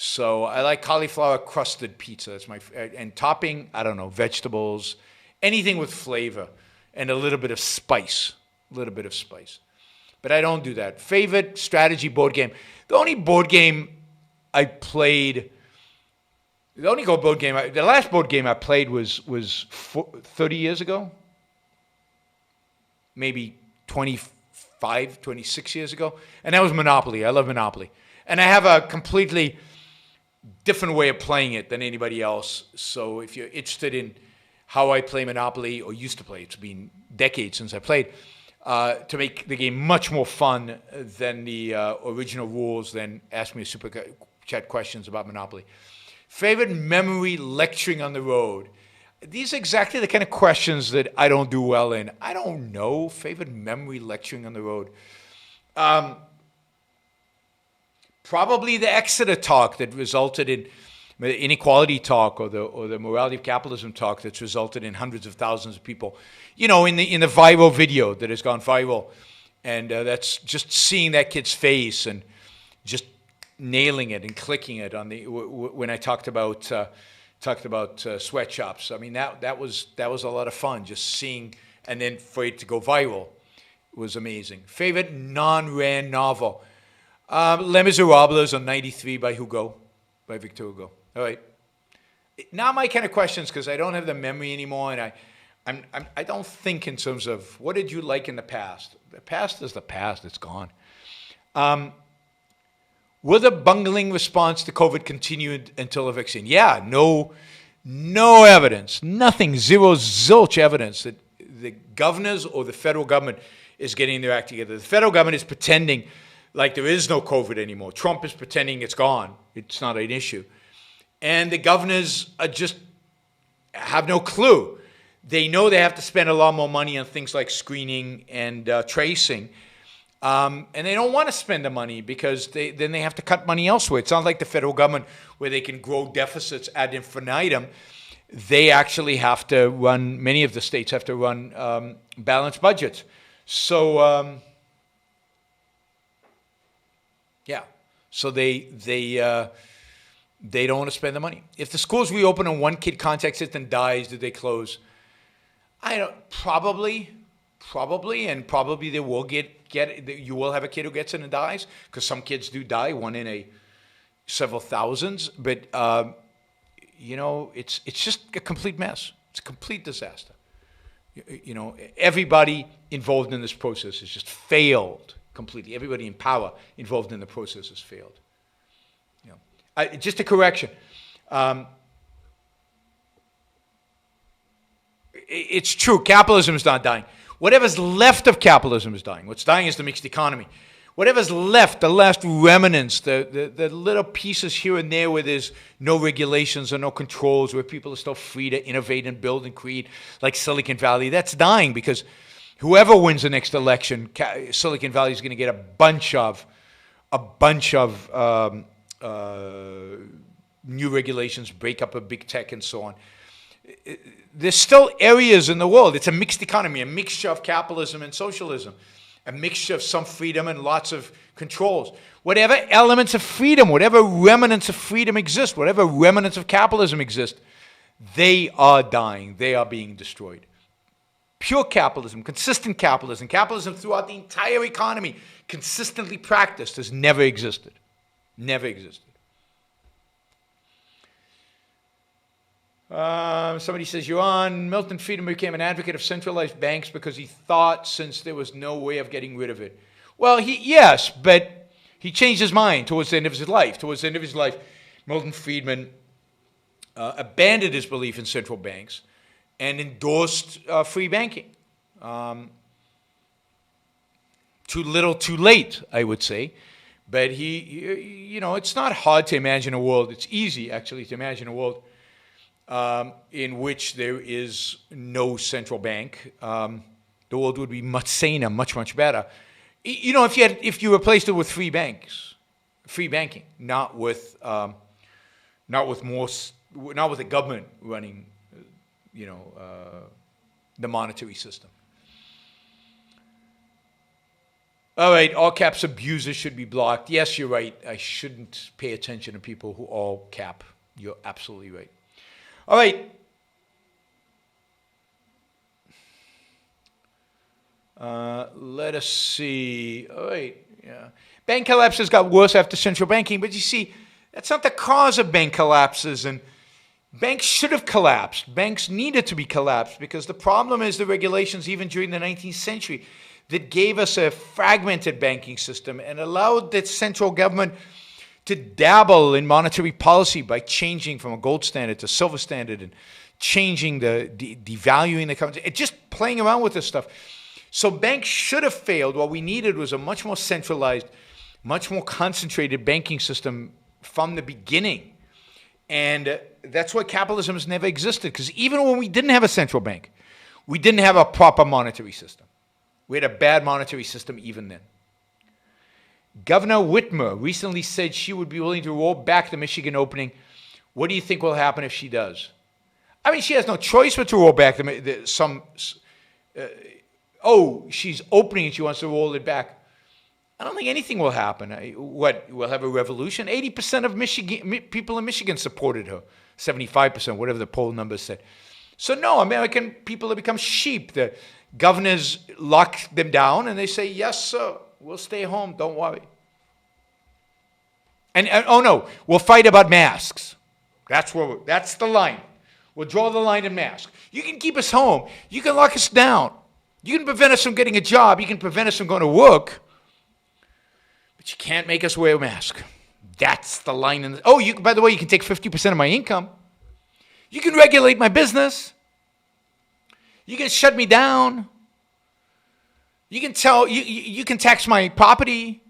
So I like cauliflower crusted pizza. That's and topping, I don't know, vegetables, anything with flavor and a little bit of spice. But I don't do that. Favorite strategy board game? The only board game I played, the last board game I played was 30 years ago. Maybe 25, 26 years ago. And that was Monopoly. I love Monopoly. And I have a completely different way of playing it than anybody else. So if you're interested in how I play Monopoly, or used to play, it's been decades since I played, to make the game much more fun than the original rules, then ask me a super chat questions about Monopoly. Favorite memory lecturing on the road? These are exactly the kind of questions that I don't do well in. I don't know. Favorite memory lecturing on the road? Probably the Exeter talk that resulted in the inequality talk, or the morality of capitalism talk that's resulted in hundreds of thousands of people, in the viral video that has gone viral, and that's just seeing that kid's face and just nailing it and clicking it on the when I talked about sweatshops. I mean that was a lot of fun, just seeing, and then for it to go viral was amazing. Favorite non-Rand novel? Les Miserables on 93 by Victor Hugo. All right. Not my kind of questions, because I don't have the memory anymore, and I don't think in terms of what did you like in the past. The past is the past. It's gone. Will the bungling response to COVID continue until a vaccine? Yeah. No evidence. Nothing. Zilch evidence the governors or the federal government is getting their act together. The federal government is pretending like there is no COVID anymore. Trump is pretending it's gone. It's not an issue. And the governors are just have no clue. They know they have to spend a lot more money on things like screening and tracing. And they don't want to spend the money because then they have to cut money elsewhere. It's not like the federal government where they can grow deficits ad infinitum. They actually have to run, many of the states have to run balanced budgets. So, so they don't want to spend the money. If the schools reopen and one kid contacts it and dies, do they close? Probably they will you will have a kid who gets it and dies, because some kids do die, one in several thousands. But it's just a complete mess. It's a complete disaster. Everybody involved in this process has just failed completely. Everybody in power involved in the process has failed. Just a correction. It's true, capitalism is not dying. Whatever's left of capitalism is dying. What's dying is the mixed economy. Whatever's left, the last remnants, the little pieces here and there where there's no regulations or no controls, where people are still free to innovate and build and create, like Silicon Valley, that's dying, because whoever wins the next election, Silicon Valley is going to get a bunch of new regulations, break up of big tech and so on. There's still areas in the world. It's a mixed economy, a mixture of capitalism and socialism, a mixture of some freedom and lots of controls. Whatever elements of freedom, whatever remnants of freedom exist, whatever remnants of capitalism exist, they are dying. They are being destroyed. Pure capitalism, consistent capitalism, capitalism throughout the entire economy, consistently practiced, has never existed. Never existed. Somebody says, Yaron, Milton Friedman became an advocate of centralized banks because he thought since there was no way of getting rid of it. Well, yes, but he changed his mind towards the end of his life. Towards the end of his life, Milton Friedman abandoned his belief in central banks and endorsed free banking. Too little, too late, I would say. But it's not hard to imagine a world. It's easy, actually, to imagine a world in which there is no central bank. The world would be much saner, much, much better. If you replaced it with free banking, not with the government running, the monetary system. All right, all caps abusers should be blocked. Yes, you're right. I shouldn't pay attention to people who all cap. You're absolutely right. All right. Let us see. All right. Yeah. Bank collapses got worse after central banking, but you see, that's not the cause of bank collapses. And banks should have collapsed. Banks needed to be collapsed because the problem is the regulations, even during the 19th century, that gave us a fragmented banking system and allowed the central government to dabble in monetary policy by changing from a gold standard to silver standard and changing devaluing the currency, just playing around with this stuff. So banks should have failed. What we needed was a much more centralized, much more concentrated banking system from the beginning. And that's why capitalism has never existed, because even when we didn't have a central bank, we didn't have a proper monetary system. We had a bad monetary system even then. Governor Whitmer recently said she would be willing to roll back the Michigan opening. What do you think will happen if she does? I mean, she has no choice but to roll back she's opening and she wants to roll it back. I don't think anything will happen. We'll have a revolution? 80% of people in Michigan supported her. 75%, whatever the poll numbers said. So no, American people have become sheep. The governors lock them down and they say, yes, sir, we'll stay home, don't worry. And oh no, we'll fight about masks. That's the line. We'll draw the line in masks. You can keep us home. You can lock us down. You can prevent us from getting a job. You can prevent us from going to work. But you can't make us wear a mask. That's the line. By the way, you can take 50% of my income. You can regulate my business. You can shut me down. You can you can tax my property.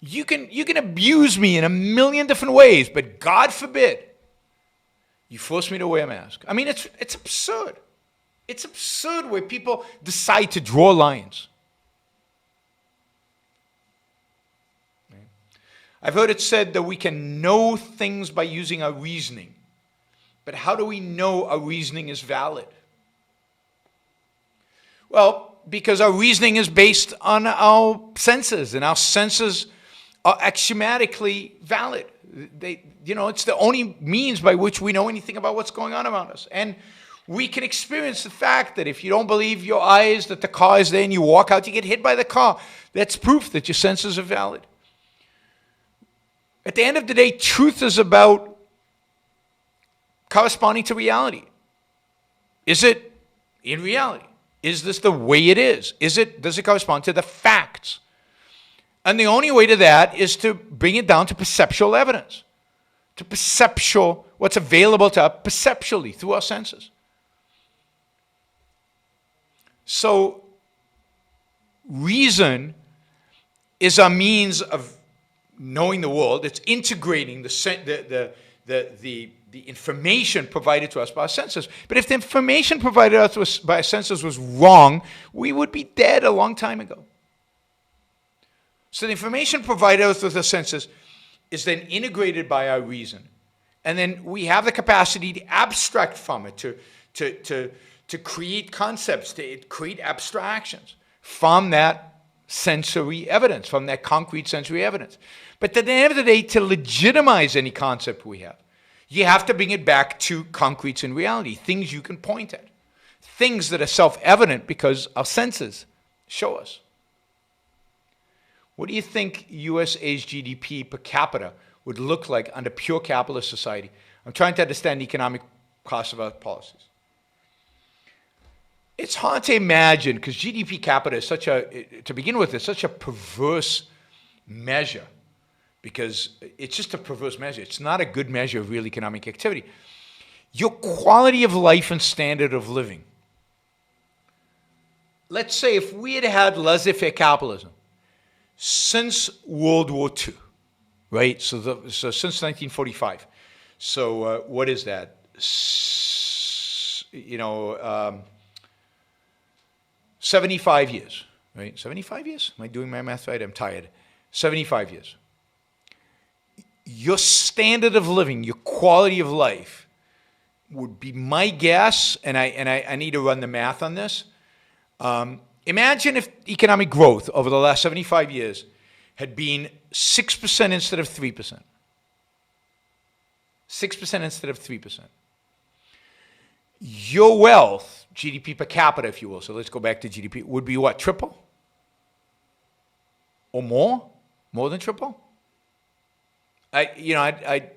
You can abuse me in a million different ways, but God forbid you force me to wear a mask. I mean, it's absurd. It's absurd where people decide to draw lines. I've heard it said that we can know things by using our reasoning. But how do we know our reasoning is valid? Well, because our reasoning is based on our senses, and our senses are axiomatically valid. It's the only means by which we know anything about what's going on around us. And we can experience the fact that if you don't believe your eyes that the car is there and you walk out, you get hit by the car. That's proof that your senses are valid. At the end of the day, truth is about corresponding to reality. Is it in reality? Is this the way it is? Does it correspond to the facts? And the only way to that is to bring it down to perceptual evidence, to perceptual, what's available to us perceptually through our senses. So, reason is a means of knowing the world. It's integrating the information provided to us by our senses. But if the information provided to us by our senses was wrong, we would be dead a long time ago. So the information provided us with our senses is then integrated by our reason. And then we have the capacity to abstract from it, to create concepts, to create abstractions from that sensory evidence, from that concrete sensory evidence. But at the end of the day, to legitimize any concept we have, you have to bring it back to concretes in reality, things you can point at, things that are self-evident because our senses show us. What do you think USA's GDP per capita would look like under pure capitalist society? I'm trying to understand the economic cost of our policies. It's hard to imagine because GDP capita is to begin with, it's such a perverse measure because it's just a perverse measure. It's not a good measure of real economic activity. Your quality of life and standard of living. Let's say if we had had laissez-faire capitalism since World War II, right? So since 1945. So what is that? 75 years, right? 75 years? Am I doing my math right? I'm tired. 75 years. Your standard of living, your quality of life would be my guess, and I need to run the math on this. Imagine if economic growth over the last 75 years had been 6% instead of 3%. 6% instead of 3%. Your wealth, GDP per capita, if you will, so let's go back to GDP, would be what, triple? Or more? More than triple? I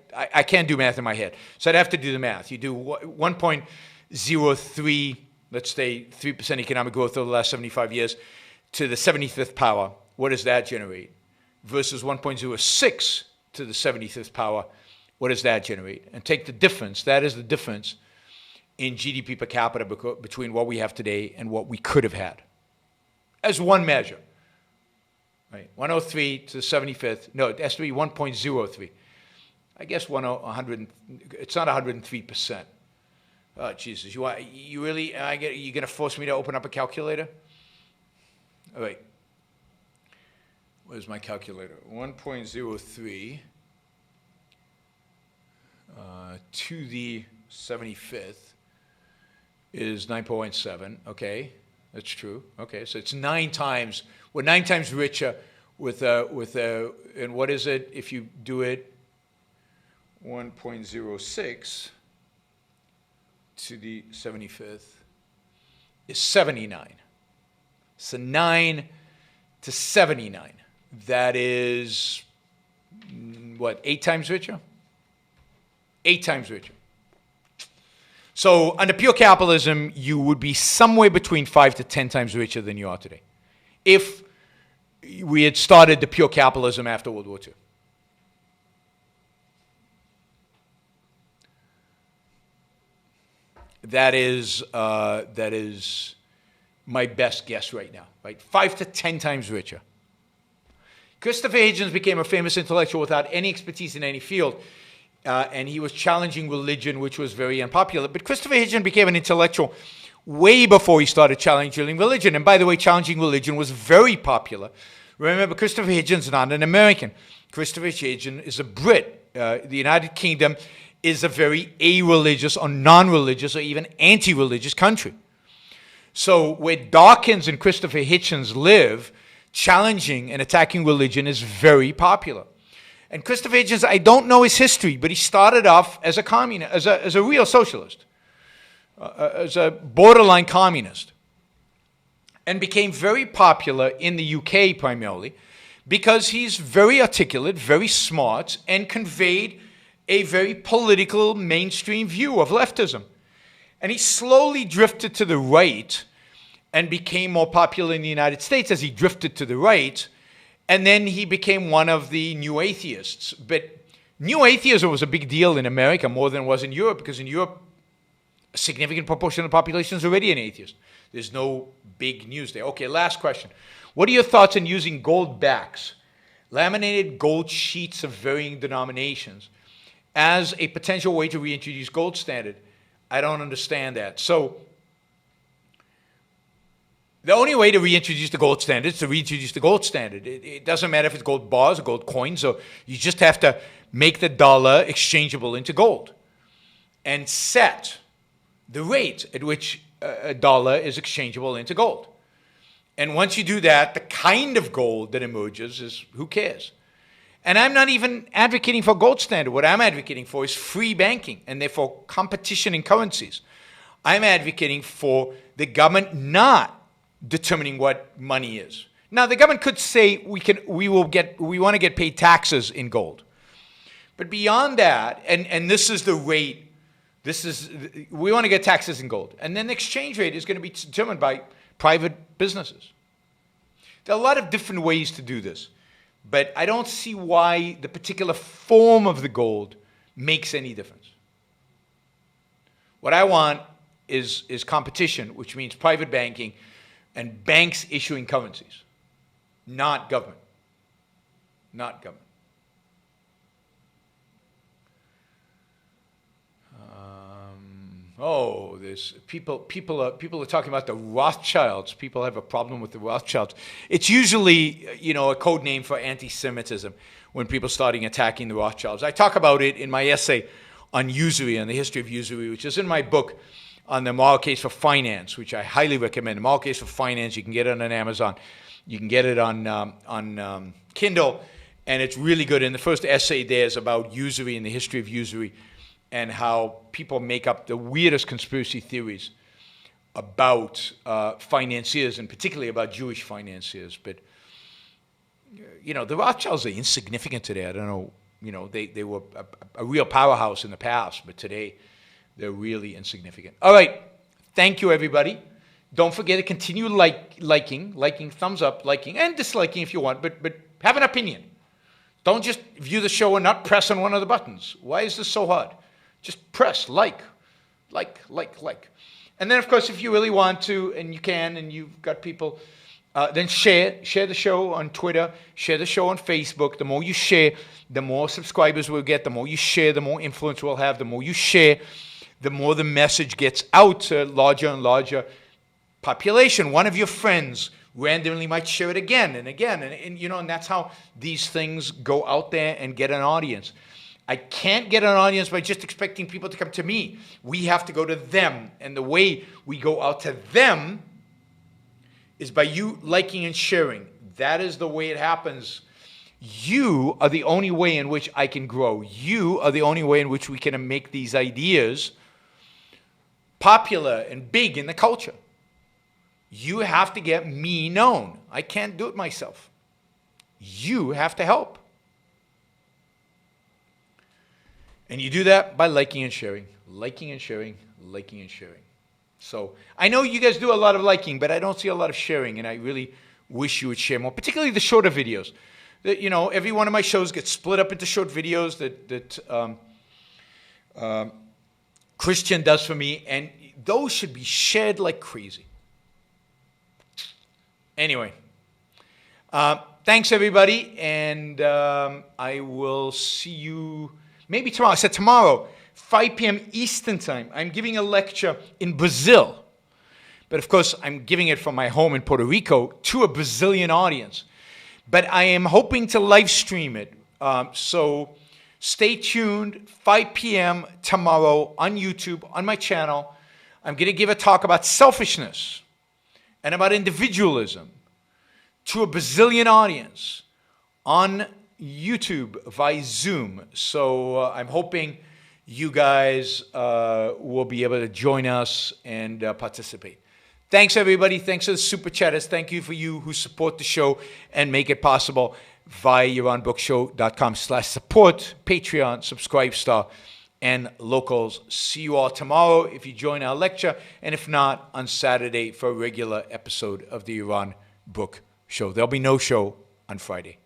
can't do math in my head, so I'd have to do the math. You do 1.03, let's say 3% economic growth over the last 75 years, to the 75th power. What does that generate? Versus 1.06 to the 75th power. What does that generate? And take the difference. That is the difference in GDP per capita between what we have today and what we could have had. As one measure. Right? 103 to the 75th. No, it has to be 1.03. I guess 100. It's not 103%. Oh, Jesus. You're going to force me to open up a calculator? All right. Where's my calculator? 1.03 to the 75th is 9.7. Okay, that's true. Okay, so it's 9 times. We're 9 times richer with and what is it if you do it 1.06 to the 75th is 79. So 9 to 79. That is, what, 8 times richer? 8 times richer. So under pure capitalism, you would be somewhere between 5 to 10 times richer than you are today, if we had started the pure capitalism after World War II. that is my best guess right now, right? 5 to 10 times richer. Christopher Hitchens became a famous intellectual without any expertise in any field, and he was challenging religion, which was very unpopular. But Christopher Hitchens became an intellectual way before he started challenging religion. And by the way, challenging religion was very popular. Remember, Christopher Hitchens is not an American. Christopher Hitchens is a Brit. The United Kingdom is a very a-religious or non-religious or even anti-religious country. So where Dawkins and Christopher Hitchens live, challenging and attacking religion is very popular. And Christopher Hitchens, I don't know his history, but he started off as a communist, as a real socialist, as a borderline communist, and became very popular in the UK primarily because he's very articulate, very smart, and conveyed a very political mainstream view of leftism. And he slowly drifted to the right and became more popular in the United States as he drifted to the right. And then he became one of the new atheists. But new atheism was a big deal in America more than it was in Europe, because in Europe, a significant proportion of the population is already an atheist. There's no big news there. Okay, last question. What are your thoughts on using gold backs, laminated gold sheets of varying denominations, as a potential way to reintroduce gold standard? I don't understand that. So the only way to reintroduce the gold standard is to reintroduce the gold standard. It doesn't matter if it's gold bars or gold coins, or you just have to make the dollar exchangeable into gold and set the rate at which a dollar is exchangeable into gold. And once you do that, the kind of gold that emerges is, who cares? And I'm not even advocating for gold standard. What I'm advocating for is free banking, and therefore competition in currencies. I'm advocating for the government not determining what money is. Now, the government could say we want to get paid taxes in gold. But beyond that, and this is the rate, we want to get taxes in gold. And then the exchange rate is going to be determined by private businesses. There are a lot of different ways to do this. But I don't see why the particular form of the gold makes any difference. What I want is competition, which means private banking and banks issuing currencies, not government. Not government. There's people are talking about the Rothschilds. People have a problem with the Rothschilds. It's usually, a code name for anti-Semitism when people starting attacking the Rothschilds. I talk about it in my essay on usury and the history of usury, which is in my book on the moral case for finance, which I highly recommend. The moral case for finance, you can get it on Amazon. You can get it on Kindle, and it's really good. And the first essay there is about usury and the history of usury, and how people make up the weirdest conspiracy theories about financiers, and particularly about Jewish financiers. But, the Rothschilds are insignificant today. I don't know, they were a real powerhouse in the past, but today they're really insignificant. All right, thank you, everybody. Don't forget to continue liking, thumbs up, liking, and disliking if you want, but have an opinion. Don't just view the show and not press on one of the buttons. Why is this so hard? Just press like. And then, of course, if you really want to, and you can, and you've got people, then share the show on Twitter, share the show on Facebook. The more you share, the more subscribers we'll get. The more you share, the more influence we'll have. The more you share, the more the message gets out to larger and larger population. One of your friends randomly might share it again and again. And that's how these things go out there and get an audience. I can't get an audience by just expecting people to come to me. We have to go to them. And the way we go out to them is by you liking and sharing. That is the way it happens. You are the only way in which I can grow. You are the only way in which we can make these ideas popular and big in the culture. You have to get me known. I can't do it myself. You have to help. And you do that by liking and sharing, liking and sharing, liking and sharing. So I know you guys do a lot of liking, but I don't see a lot of sharing, and I really wish you would share more, particularly the shorter videos. That, every one of my shows gets split up into short videos that Christian does for me, and those should be shared like crazy. Anyway, thanks everybody, and I will see you maybe tomorrow. I said tomorrow, 5 p.m. Eastern time. I'm giving a lecture in Brazil. But of course, I'm giving it from my home in Puerto Rico to a Brazilian audience. But I am hoping to live stream it. So stay tuned, 5 p.m. tomorrow on YouTube, on my channel. I'm going to give a talk about selfishness and about individualism to a Brazilian audience on YouTube via Zoom. So I'm hoping you guys will be able to join us and participate. Thanks, everybody. Thanks to the super chatters. Thank you for you who support the show and make it possible via YaronBrookShow.com/support, Patreon, Subscribestar, and Locals. See you all tomorrow if you join our lecture, and if not, on Saturday for a regular episode of the Yaron Brook Show. There'll be no show on Friday.